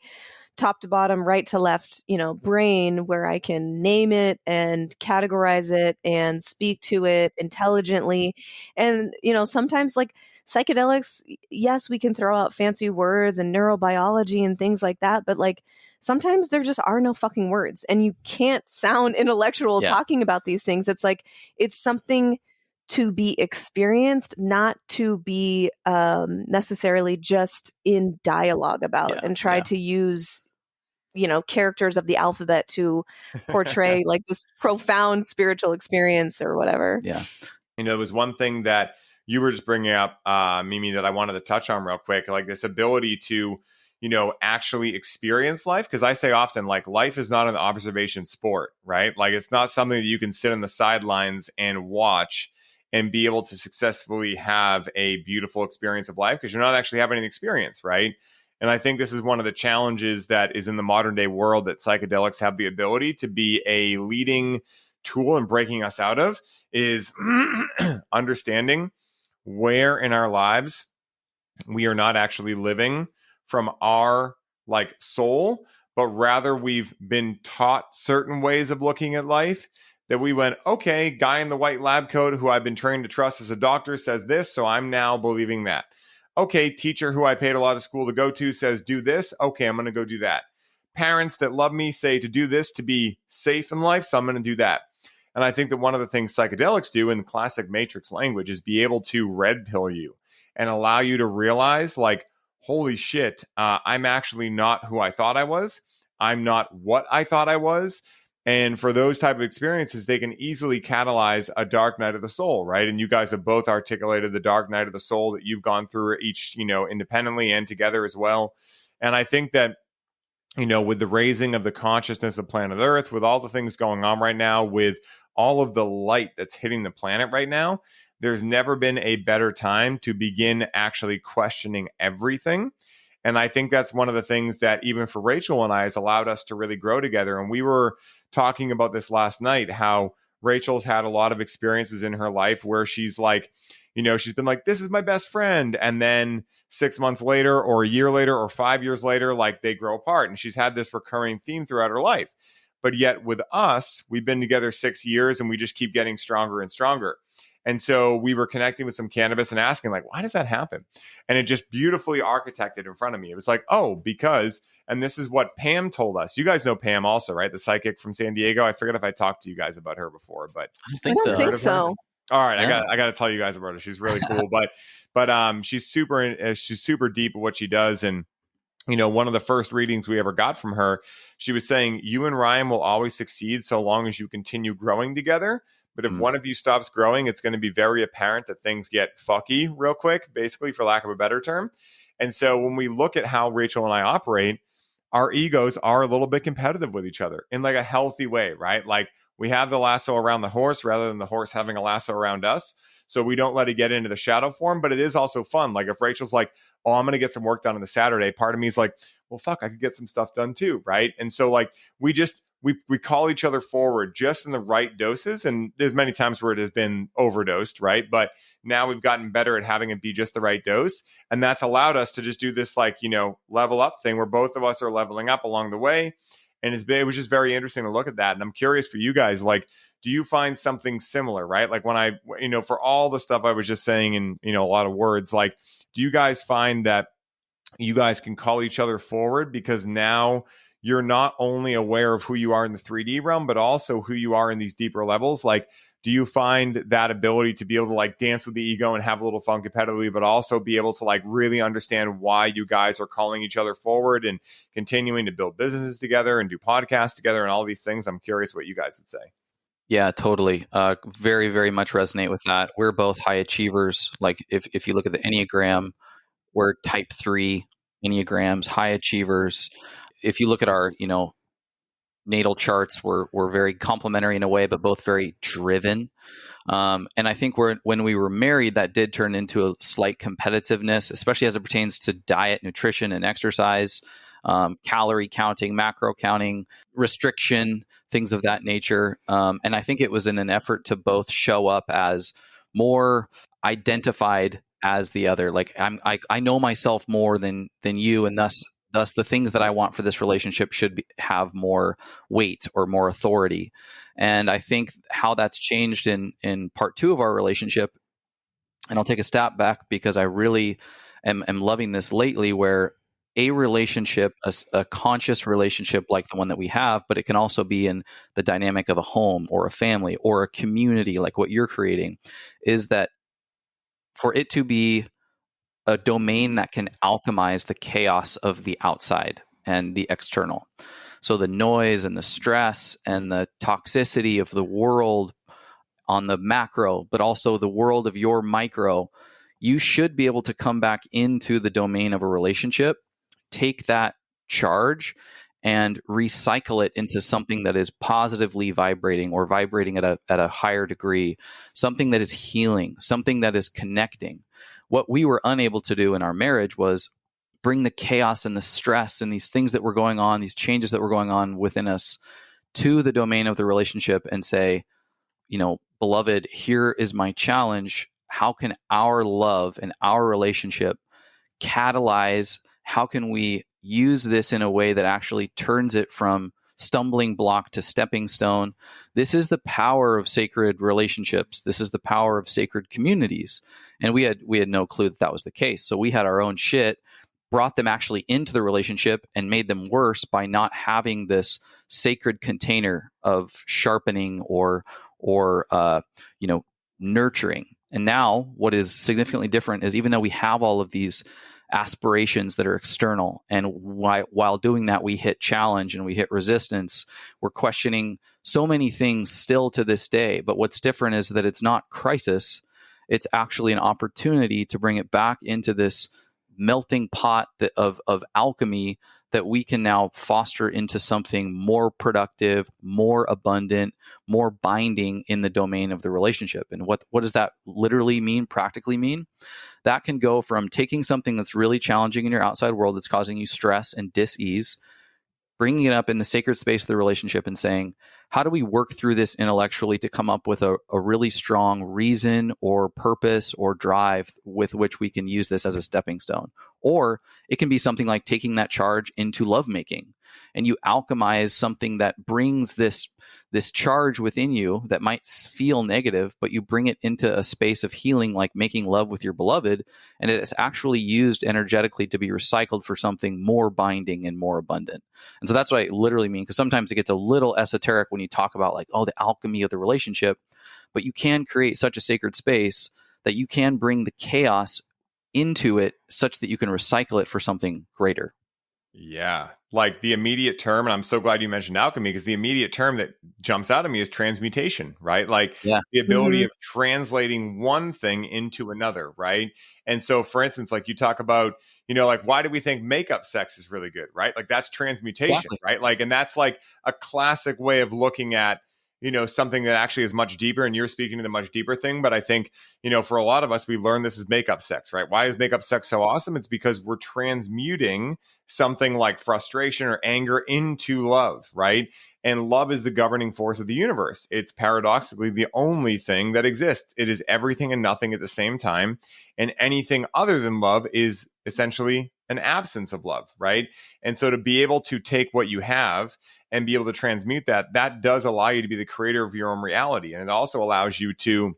top to bottom, right to left, brain, where I can name it and categorize it and speak to it intelligently. And, sometimes like psychedelics, yes, we can throw out fancy words and neurobiology and things like that, but like, sometimes there just are no fucking words, and you can't sound intellectual talking about these things. It's like, it's something to be experienced, not to be necessarily just in dialogue about and try to use, characters of the alphabet to portray like this profound spiritual experience or whatever. Yeah. There was one thing that you were just bringing up, Mimi, that I wanted to touch on real quick, like this ability to actually experience life. Because I say often, like, life is not an observation sport, right? Like, it's not something that you can sit on the sidelines and watch and be able to successfully have a beautiful experience of life, because you're not actually having an experience, right? And I think this is one of the challenges that is in the modern day world that psychedelics have the ability to be a leading tool in breaking us out of, is understanding where in our lives we are not actually living from our like soul, but rather we've been taught certain ways of looking at life that we went, okay, guy in the white lab coat who I've been trained to trust as a doctor says this, so I'm now believing that. Okay, teacher who I paid a lot of school to go to says do this, okay, I'm going to go do that. Parents that love me say to do this to be safe in life, so I'm going to do that. And I think that one of the things psychedelics do in classic Matrix language is be able to red pill you and allow you to realize, like, holy shit, I'm actually not who I thought I was. I'm not what I thought I was. And for those type of experiences, they can easily catalyze a dark night of the soul, right? And you guys have both articulated the dark night of the soul that you've gone through each, independently and together as well. And I think that, with the raising of the consciousness of planet Earth, with all the things going on right now, with all of the light that's hitting the planet right now, there's never been a better time to begin actually questioning everything. And I think that's one of the things that even for Rachel and I has allowed us to really grow together. And we were talking about this last night, how Rachel's had a lot of experiences in her life where she's like, she's been like, this is my best friend. And then 6 months later or a year later or 5 years later, like they grow apart. And she's had this recurring theme throughout her life. But yet with us, we've been together 6 years and we just keep getting stronger and stronger. And so we were connecting with some cannabis and asking, like, why does that happen? And it just beautifully architected in front of me. It was like, oh, because, and this is what Pam told us. You guys know Pam also, right? The psychic from San Diego. I forget if I talked to you guys about her before, but I don't think so. All right, yeah. I got to tell you guys about her. She's really cool, but she's super deep at what she does. And one of the first readings we ever got from her, she was saying, you and Ryan will always succeed so long as you continue growing together. But if one of you stops growing, it's going to be very apparent that things get fucky real quick, basically, for lack of a better term. And so when we look at how Rachel and I operate, our egos are a little bit competitive with each other in like a healthy way, right? Like we have the lasso around the horse rather than the horse having a lasso around us. So we don't let it get into the shadow form, but it is also fun. Like if Rachel's like, oh, I'm going to get some work done on the Saturday, part of me is like, well, fuck, I could get some stuff done too, right? And so like we call each other forward just in the right doses. And there's many times where it has been overdosed, right? But now we've gotten better at having it be just the right dose. And that's allowed us to just do this like, level up thing where both of us are leveling up along the way. And it was just very interesting to look at that. And I'm curious for you guys, like, do you find something similar, right? Like when I, for all the stuff I was just saying in, a lot of words, like, do you guys find that you guys can call each other forward because now you're not only aware of who you are in the 3D realm, but also who you are in these deeper levels? Like, do you find that ability to be able to like dance with the ego and have a little fun competitively, but also be able to like really understand why you guys are calling each other forward and continuing to build businesses together and do podcasts together and all these things? I'm curious what you guys would say. Yeah, totally. Very, very much resonate with that. We're both high achievers. Like if you look at the Enneagram, we're type 3 Enneagrams, high achievers. If you look at our, natal charts, we're very complementary in a way, but both very driven. And I think when we were married, that did turn into a slight competitiveness, especially as it pertains to diet, nutrition, and exercise, calorie counting, macro counting, restriction, things of that nature. And I think it was in an effort to both show up as more identified as the other. Like I know myself more than you, and thus the things that I want for this relationship should have more weight or more authority. And I think how that's changed in part 2 of our relationship, and I'll take a step back because I really am loving this lately, where a relationship, a conscious relationship like the one that we have, but it can also be in the dynamic of a home or a family or a community like what you're creating, is that for it to be a domain that can alchemize the chaos of the outside and the external. So the noise and the stress and the toxicity of the world on the macro, but also the world of your micro, you should be able to come back into the domain of a relationship, take that charge and recycle it into something that is positively vibrating or vibrating at a higher degree, something that is healing, something that is connecting. What we were unable to do in our marriage was bring the chaos and the stress and these things that were going on, these changes that were going on within us to the domain of the relationship and say, beloved, here is my challenge. How can our love and our relationship catalyze? How can we use this in a way that actually turns it from stumbling block to stepping stone? This is the power of sacred relationships. This is the power of sacred communities. And we had no clue that was the case. So we had our own shit, brought them actually into the relationship and made them worse by not having this sacred container of sharpening or nurturing. And now what is significantly different is, even though we have all of these aspirations that are external, and while doing that we hit challenge and we hit resistance, we're questioning so many things still to this day. But what's different is that it's not crisis, it's actually an opportunity to bring it back into this melting pot of alchemy that we can now foster into something more productive, more abundant, more binding in the domain of the relationship. And what does that literally mean, practically mean? That can go from taking something that's really challenging in your outside world that's causing you stress and dis-ease, bringing it up in the sacred space of the relationship and saying, how do we work through this intellectually to come up with a really strong reason or purpose or drive with which we can use this as a stepping stone? Or it can be something like taking that charge into lovemaking, and you alchemize something that brings this charge within you that might feel negative, but you bring it into a space of healing, like making love with your beloved, and it is actually used energetically to be recycled for something more binding and more abundant. And so that's what I literally mean, because sometimes it gets a little esoteric when you talk about like, oh, the alchemy of the relationship, but you can create such a sacred space that you can bring the chaos into it such that you can recycle it for something greater. Yeah. Like the immediate term, and I'm so glad you mentioned alchemy, because the immediate term that jumps out at me is transmutation, right? Like the ability of translating one thing into another, right? And so, for instance, like you talk about, like why do we think makeup sex is really good, right? Like that's transmutation, Exactly. right? Like, and that's like a classic way of looking at, something that actually is much deeper, and you're speaking to the much deeper thing. But I think, for a lot of us, we learn this is makeup sex, right? Why is makeup sex so awesome? It's because we're transmuting something like frustration or anger into love, right? And love is the governing force of the universe. It's paradoxically the only thing that exists. It is everything and nothing at the same time. And anything other than love is essentially an absence of love, right? And so to be able to take what you have and be able to transmute that does allow you to be the creator of your own reality. And it also allows you to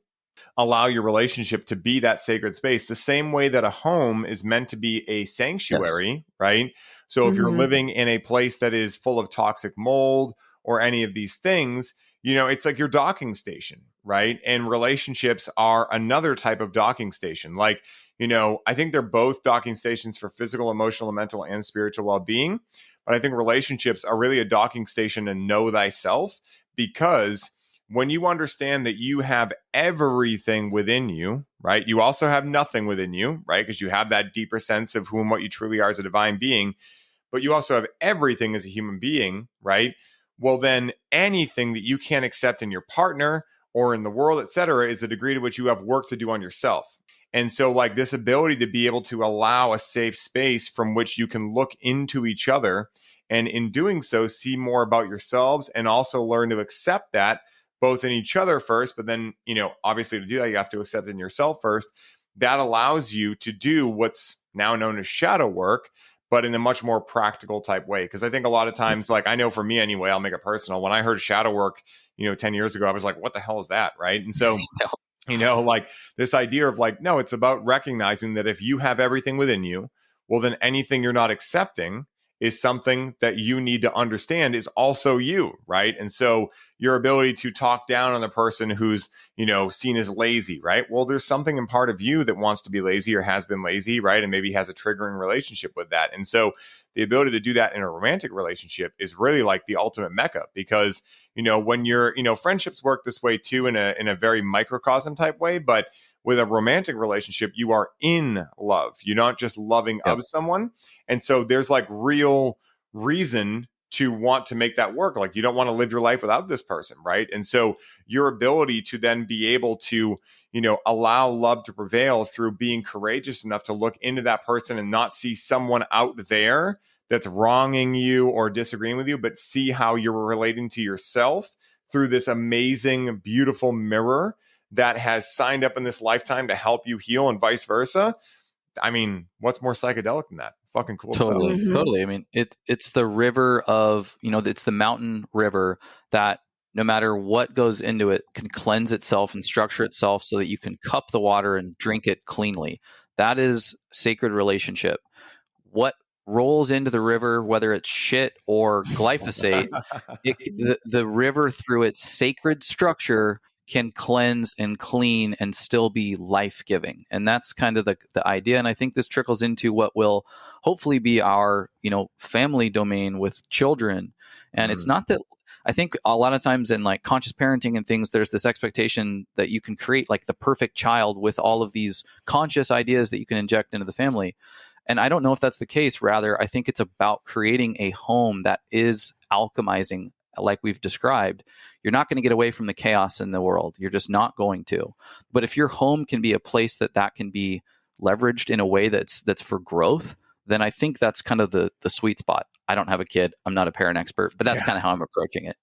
allow your relationship to be that sacred space, the same way that a home is meant to be a sanctuary, yes. Right? So if you're living in a place that is full of toxic mold or any of these things, it's like your docking station, right? And relationships are another type of docking station. Like, I think they're both docking stations for physical, emotional, mental, and spiritual well-being. But I think relationships are really a docking station to know thyself, because when you understand that you have everything within you, right? You also have nothing within you, right? Because you have that deeper sense of who and what you truly are as a divine being, but you also have everything as a human being, right? Well, then anything that you can't accept in your partner or in the world, et cetera, is the degree to which you have work to do on yourself. And so like this ability to be able to allow a safe space from which you can look into each other, and in doing so, see more about yourselves, and also learn to accept that both in each other first, but then, obviously to do that, you have to accept it in yourself first. That allows you to do what's now known as shadow work, but in a much more practical type way. Because I think a lot of times, like I know for me anyway, I'll make it personal. When I heard shadow work, 10 years ago, I was like, what the hell is that? Right. And so, like this idea of like, no, it's about recognizing that if you have everything within you, well, then anything you're not accepting is something that you need to understand is also you, right? And so your ability to talk down on a person who's, seen as lazy, right? Well, there's something in part of you that wants to be lazy or has been lazy, right? And maybe has a triggering relationship with that. And so the ability to do that in a romantic relationship is really like the ultimate mecca, because, when you're, friendships work this way too, in a very microcosm type way, but with a romantic relationship, you are in love. You're not just loving of someone. And so there's like real reason to want to make that work. Like you don't want to live your life without this person, right? And so your ability to then be able to, allow love to prevail through being courageous enough to look into that person and not see someone out there that's wronging you or disagreeing with you, but see how you're relating to yourself through this amazing, beautiful mirror that has signed up in this lifetime to help you heal, and vice versa. I mean, what's more psychedelic than that? Fucking cool Totally, stuff. Totally. I mean, it's the river of, it's the mountain river that no matter what goes into it can cleanse itself and structure itself so that you can cup the water and drink it cleanly. That is sacred relationship. What rolls into the river, whether it's shit or glyphosate, the river through its sacred structure can cleanse and clean and still be life-giving. And that's kind of the idea. And I think this trickles into what will hopefully be our, family domain with children. And it's not that, I think a lot of times in like conscious parenting and things, there's this expectation that you can create like the perfect child with all of these conscious ideas that you can inject into the family. And I don't know if that's the case. Rather, I think it's about creating a home that is alchemizing, like we've described. You're not going to get away from the chaos in the world. You're just not going to. But if your home can be a place that can be leveraged in a way that's for growth, then I think that's kind of the sweet spot. I don't have a kid. I'm not a parent expert, but that's kind of how I'm approaching it.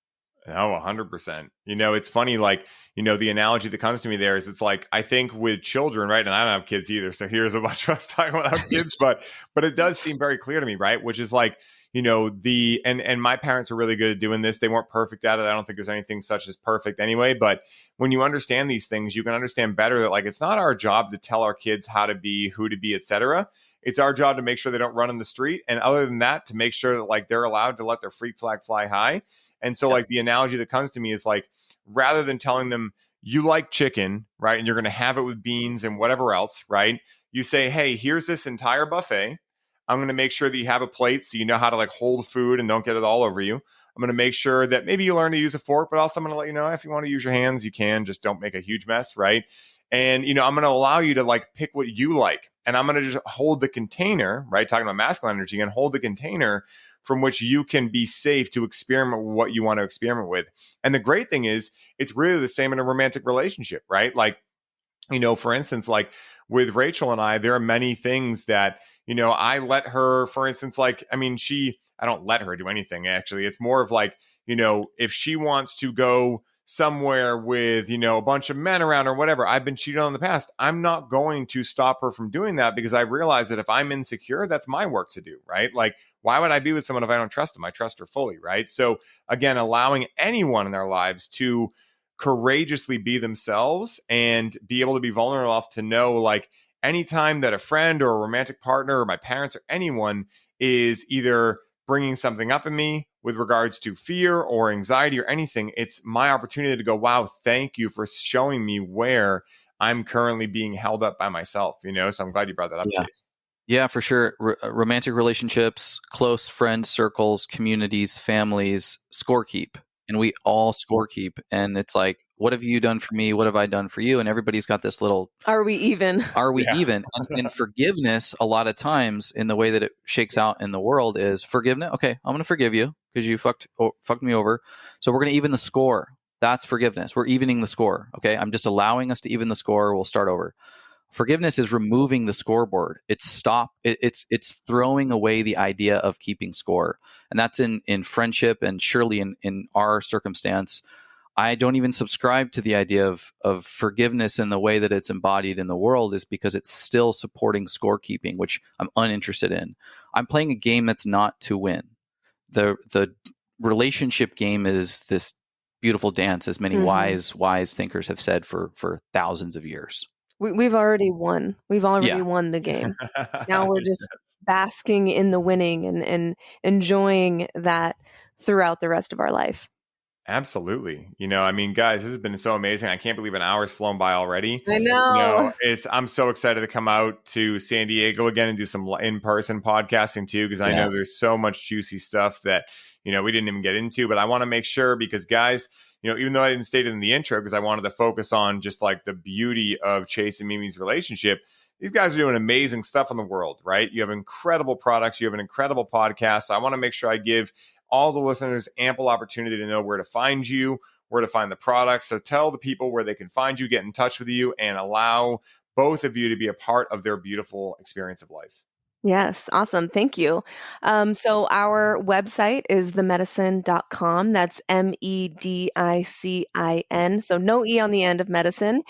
Oh, 100%. It's funny, like, the analogy that comes to me there is it's like, I think with children, right? And I don't have kids either. So here's a bunch of us talking about kids, but it does seem very clear to me, right? Which is like, and my parents are really good at doing this. They weren't perfect at it. I don't think there's anything such as perfect anyway. But when you understand these things, you can understand better that like, it's not our job to tell our kids how to be, who to be, et cetera. It's our job to make sure they don't run in the street. And other than that, to make sure that like they're allowed to let their freak flag fly high. And so like the analogy that comes to me is like, rather than telling them you like chicken, right? And you're going to have it with beans and whatever else, right? You say, hey, here's this entire buffet. I'm going to make sure that you have a plate so you know how to like hold food and don't get it all over you. I'm going to make sure that maybe you learn to use a fork, but also I'm going to let you know if you want to use your hands, you can. Just don't make a huge mess, right? And, I'm going to allow you to like pick what you like And I'm going to just hold the container, right? Talking about masculine energy, and hold the container from which you can be safe to experiment with what you want to experiment with. And the great thing is, it's really the same in a romantic relationship, right? Like, for instance, like with Rachel and I, there are many things that, I let her, for instance, like, I don't let her do anything, actually. It's more of like, if she wants to go somewhere with, a bunch of men around or whatever, I've been cheated on in the past. I'm not going to stop her from doing that, because I realize that if I'm insecure, that's my work to do, right? Like, why would I be with someone if I don't trust them? I trust her fully, right? So again, allowing anyone in their lives to courageously be themselves and be able to be vulnerable enough to know, like, anytime that a friend or a romantic partner or my parents or anyone is either bringing something up in me with regards to fear or anxiety or anything, it's my opportunity to go, wow, thank you for showing me where I'm currently being held up by myself, So I'm glad you brought that up, Yeah. Chase. Yeah, for sure. Romantic relationships, close friend circles, communities, families, scorekeep. And we all scorekeep. And it's like, what have you done for me? What have I done for you? And everybody's got this little, Are we even? are we even? And forgiveness, a lot of times in the way that it shakes out in the world, is forgiveness. Okay, I'm going to forgive you because you fucked me over. So we're going to even the score. That's forgiveness. We're evening the score. Okay, I'm just allowing us to even the score. We'll start over. Forgiveness is removing the scoreboard. It's throwing away the idea of keeping score. And that's in friendship, and surely in our circumstance. I don't even subscribe to the idea of forgiveness in the way that it's embodied in the world, is because it's still supporting scorekeeping, which I'm uninterested in. I'm playing a game that's not to win. The relationship game is this beautiful dance, as many wise thinkers have said for thousands of years. We've already won. We've already won the game. Now we're just basking in the winning and enjoying that throughout the rest of our life. Absolutely. Guys, this has been so amazing. I can't believe an hour's flown by already. I know. I'm so excited to come out to San Diego again and do some in-person podcasting too, because I know there's so much juicy stuff that, we didn't even get into, but I want to make sure, because guys, even though I didn't state it in the intro, because I wanted to focus on just like the beauty of Chase and Mimi's relationship, these guys are doing amazing stuff in the world, right? You have incredible products. You have an incredible podcast. So I want to make sure I give all the listeners ample opportunity to know where to find you, where to find the products. So tell the people where they can find you, get in touch with you, and allow both of you to be a part of their beautiful experience of life. Yes. Awesome. Thank you. So our website is themedicin.com. That's MEDICIN. So no E on the end of medicine.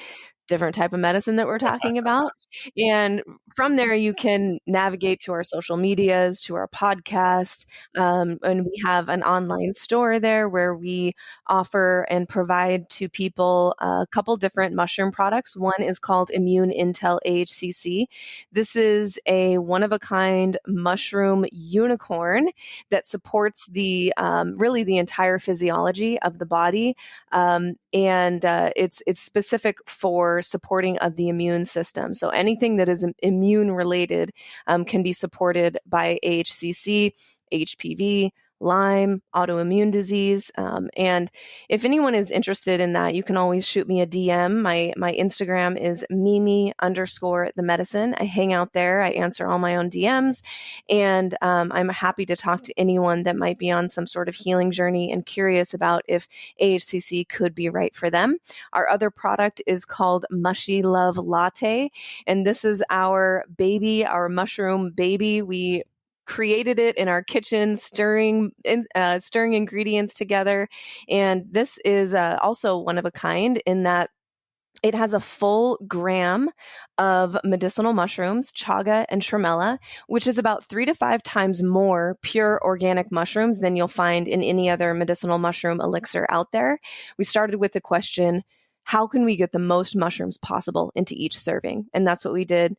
Different type of medicine that we're talking about. And from there, you can navigate to our social medias, to our podcast. And we have an online store there where we offer and provide to people a couple different mushroom products. One is called Immune Intel AHCC. This is a one-of-a-kind mushroom unicorn that supports the really the entire physiology of the body. And it's specific for supporting of the immune system. So anything that is immune related can be supported by AHCC, HPV, Lyme, autoimmune disease. And if anyone is interested in that, you can always shoot me a DM. My Instagram is Mimi_the medicine. I hang out there. I answer all my own DMs. And I'm happy to talk to anyone that might be on some sort of healing journey and curious about if AHCC could be right for them. Our other product is called Mushy Love Latte. And this is our baby, our mushroom baby. We created it in our kitchen, stirring ingredients together. And this is also one of a kind in that it has a full gram of medicinal mushrooms, chaga and tremella, which is about 3 to 5 times more pure organic mushrooms than you'll find in any other medicinal mushroom elixir out there. We started with the question, how can we get the most mushrooms possible into each serving? And that's what we did.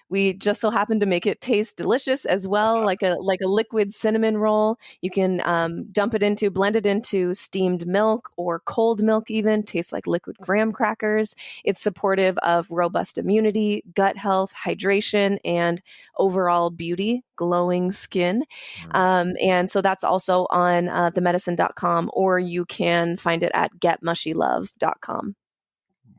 We just so happened to make it taste delicious as well, like a liquid cinnamon roll. You can blend it into steamed milk or cold milk even, tastes like liquid graham crackers. It's supportive of robust immunity, gut health, hydration, and overall beauty, glowing skin. And so that's also on themedicin.com, or you can find it at getmushylove.com.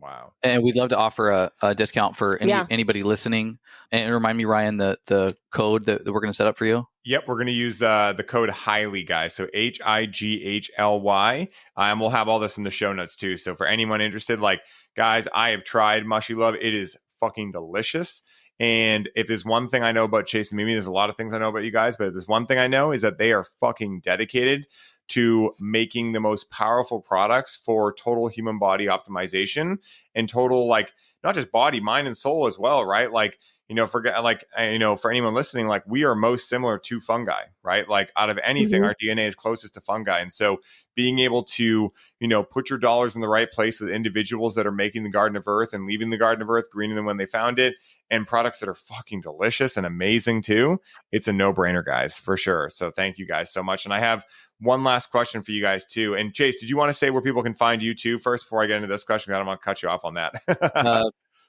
Wow. And we'd love to offer a discount for Yeah. anybody listening. And remind me, Ryan, the code that we're going to set up for you. Yep, we're going to use the code HIGHLY, guys. So HIGHLY. And we'll have all this in the show notes too. So for anyone interested, like, guys, I have tried Mushy Love. It is fucking delicious. And if there's one thing I know about Chase and Mimi, there's a lot of things I know about you guys, but if there's one thing I know is that they are fucking dedicated to making the most powerful products for total human body optimization and total, like, not just body, mind, and soul as well, right? Like, for anyone listening, like, we are most similar to fungi, right? Like, out of anything, our DNA is closest to fungi. And so being able to, put your dollars in the right place with individuals that are making the Garden of Earth and leaving the Garden of Earth greener than when they found it, and products that are fucking delicious and amazing too, it's a no-brainer, guys, for sure. So thank you guys so much. And I have one last question for you guys too. And Chase, did you want to say where people can find you too first before I get into this question? I don't want to cut you off on that.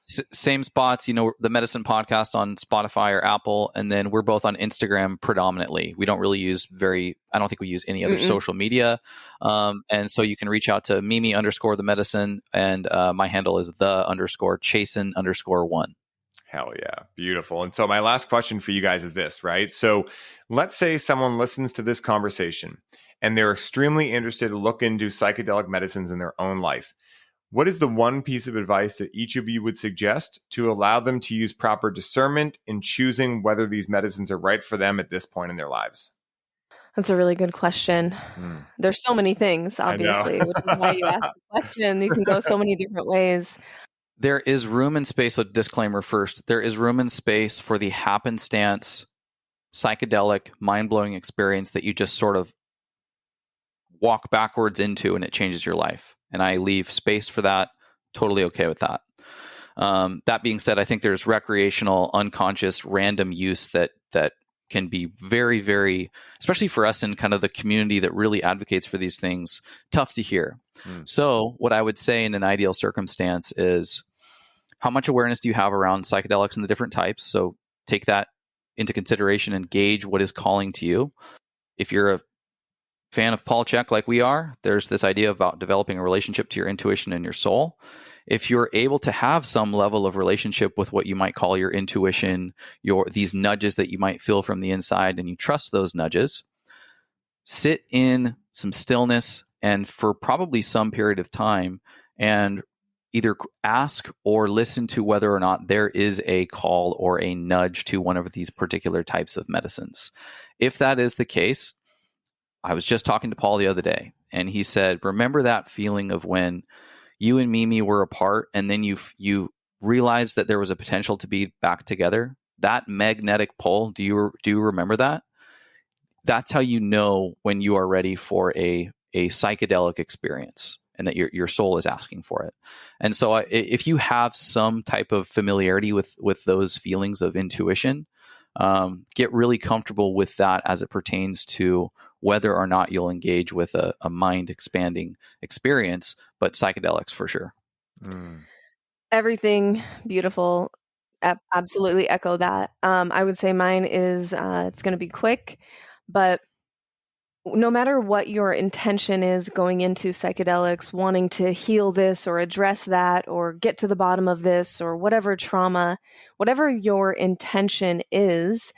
Same spots, the Medicine Podcast on Spotify or Apple, and then we're both on Instagram predominantly. We don't really I don't think we use any other social media. And so you can reach out to Mimi _the medicine, and my handle is _Chasen_1. Hell yeah. Beautiful. And so my last question for you guys is this, right? So let's say someone listens to this conversation and they're extremely interested to look into psychedelic medicines in their own life. What is the one piece of advice that each of you would suggest to allow them to use proper discernment in choosing whether these medicines are right for them at this point in their lives? That's a really good question. There's so many things, obviously, which is why you asked the question. You can go so many different ways. There is room and space, a disclaimer first. There is room and space for the happenstance, psychedelic, mind-blowing experience that you just sort of walk backwards into and it changes your life. And I leave space for that. Totally okay with that. That being said, I think there's recreational, unconscious, random use that can be very, very, especially for us in kind of the community that really advocates for these things, tough to hear. So what I would say in an ideal circumstance is, how much awareness do you have around psychedelics and the different types? So take that into consideration and gauge what is calling to you. If you're a fan of Paul Chek like we are, there's this idea about developing a relationship to your intuition and your soul. If you're able to have some level of relationship with what you might call your intuition, these nudges that you might feel from the inside, and you trust those nudges, sit in some stillness and for probably some period of time and either ask or listen to whether or not there is a call or a nudge to one of these particular types of medicines. If that is the case, I was just talking to Paul the other day, and he said, remember that feeling of when you and Mimi were apart and then you realized that there was a potential to be back together? That magnetic pull, do you remember that? That's how you know when you are ready for a psychedelic experience and that your soul is asking for it. And so if you have some type of familiarity with those feelings of intuition, get really comfortable with that as it pertains to whether or not you'll engage with a mind expanding experience, but psychedelics for sure. Everything beautiful. Absolutely echo that. I would say mine is, it's going to be quick, but no matter what your intention is going into psychedelics, wanting to heal this or address that or get to the bottom of this or whatever trauma, whatever your intention is,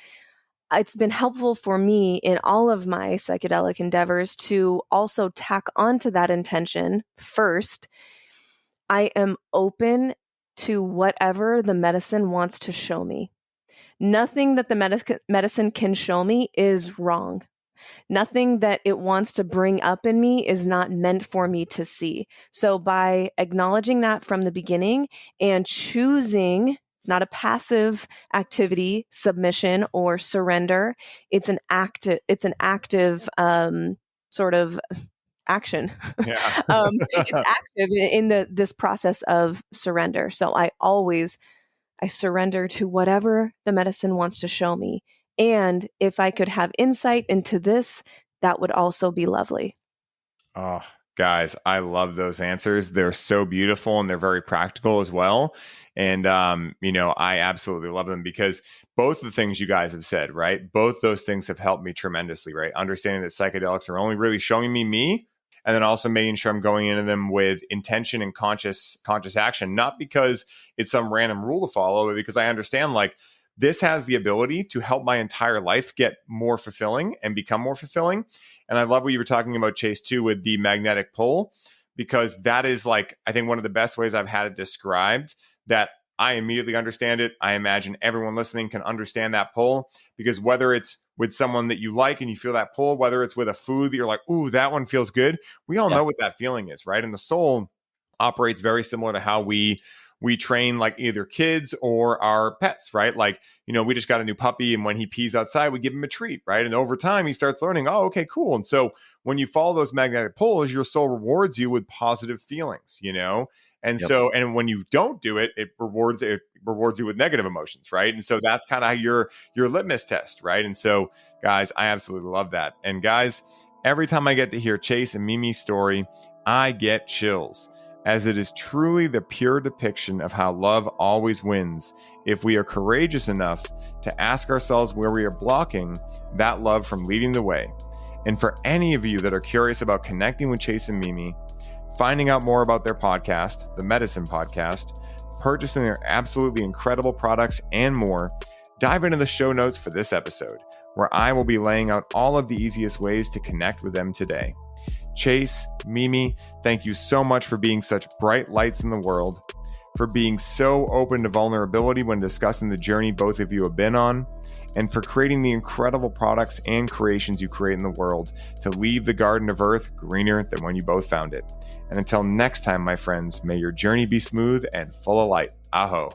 it's been helpful for me in all of my psychedelic endeavors to also tack onto that intention first. I am open to whatever the medicine wants to show me. Nothing that the medicine can show me is wrong. Nothing that it wants to bring up in me is not meant for me to see. So by acknowledging that from the beginning and choosing, it's not a passive activity, submission or surrender. It's an active sort of action. Yeah. It's active in this process of surrender. So I surrender to whatever the medicine wants to show me. And if I could have insight into this, that would also be lovely. Oh, guys, I love those answers. They're so beautiful and they're very practical as well. And, I absolutely love them because both the things you guys have said, right? Both those things have helped me tremendously, right? Understanding that psychedelics are only really showing me and then also making sure I'm going into them with intention and conscious action, not because it's some random rule to follow, but because I understand like this has the ability to help my entire life get more fulfilling and become more fulfilling. And I love what you were talking about, Chase, too, with the magnetic pull, because that is like, I think one of the best ways I've had it described, that I immediately understand it. I imagine everyone listening can understand that pull, because whether it's with someone that you like and you feel that pull, whether it's with a food that you're like, ooh, that one feels good. We all know what that feeling is, right? And the soul operates very similar to how we train like either kids or our pets, right? Like, you know, we just got a new puppy, and when he pees outside, we give him a treat, right? And over time, he starts learning, oh, okay, cool. And so when you follow those magnetic pulls, your soul rewards you with positive feelings, you know? And so, and when you don't do it, it rewards you with negative emotions, right? And so that's kind of your litmus test, right? And so, guys, I absolutely love that. And guys, every time I get to hear Chase and Mimi's story, I get chills, as it is truly the pure depiction of how love always wins if we are courageous enough to ask ourselves where we are blocking that love from leading the way. And for any of you that are curious about connecting with Chase and Mimi, finding out more about their podcast, the Medicine Podcast, purchasing their absolutely incredible products, and more, dive into the show notes for this episode, where I will be laying out all of the easiest ways to connect with them today. Chase, Mimi, thank you so much for being such bright lights in the world, for being so open to vulnerability when discussing the journey both of you have been on, and for creating the incredible products and creations you create in the world to leave the Garden of Earth greener than when you both found it. And until next time, my friends, may your journey be smooth and full of light. Aho.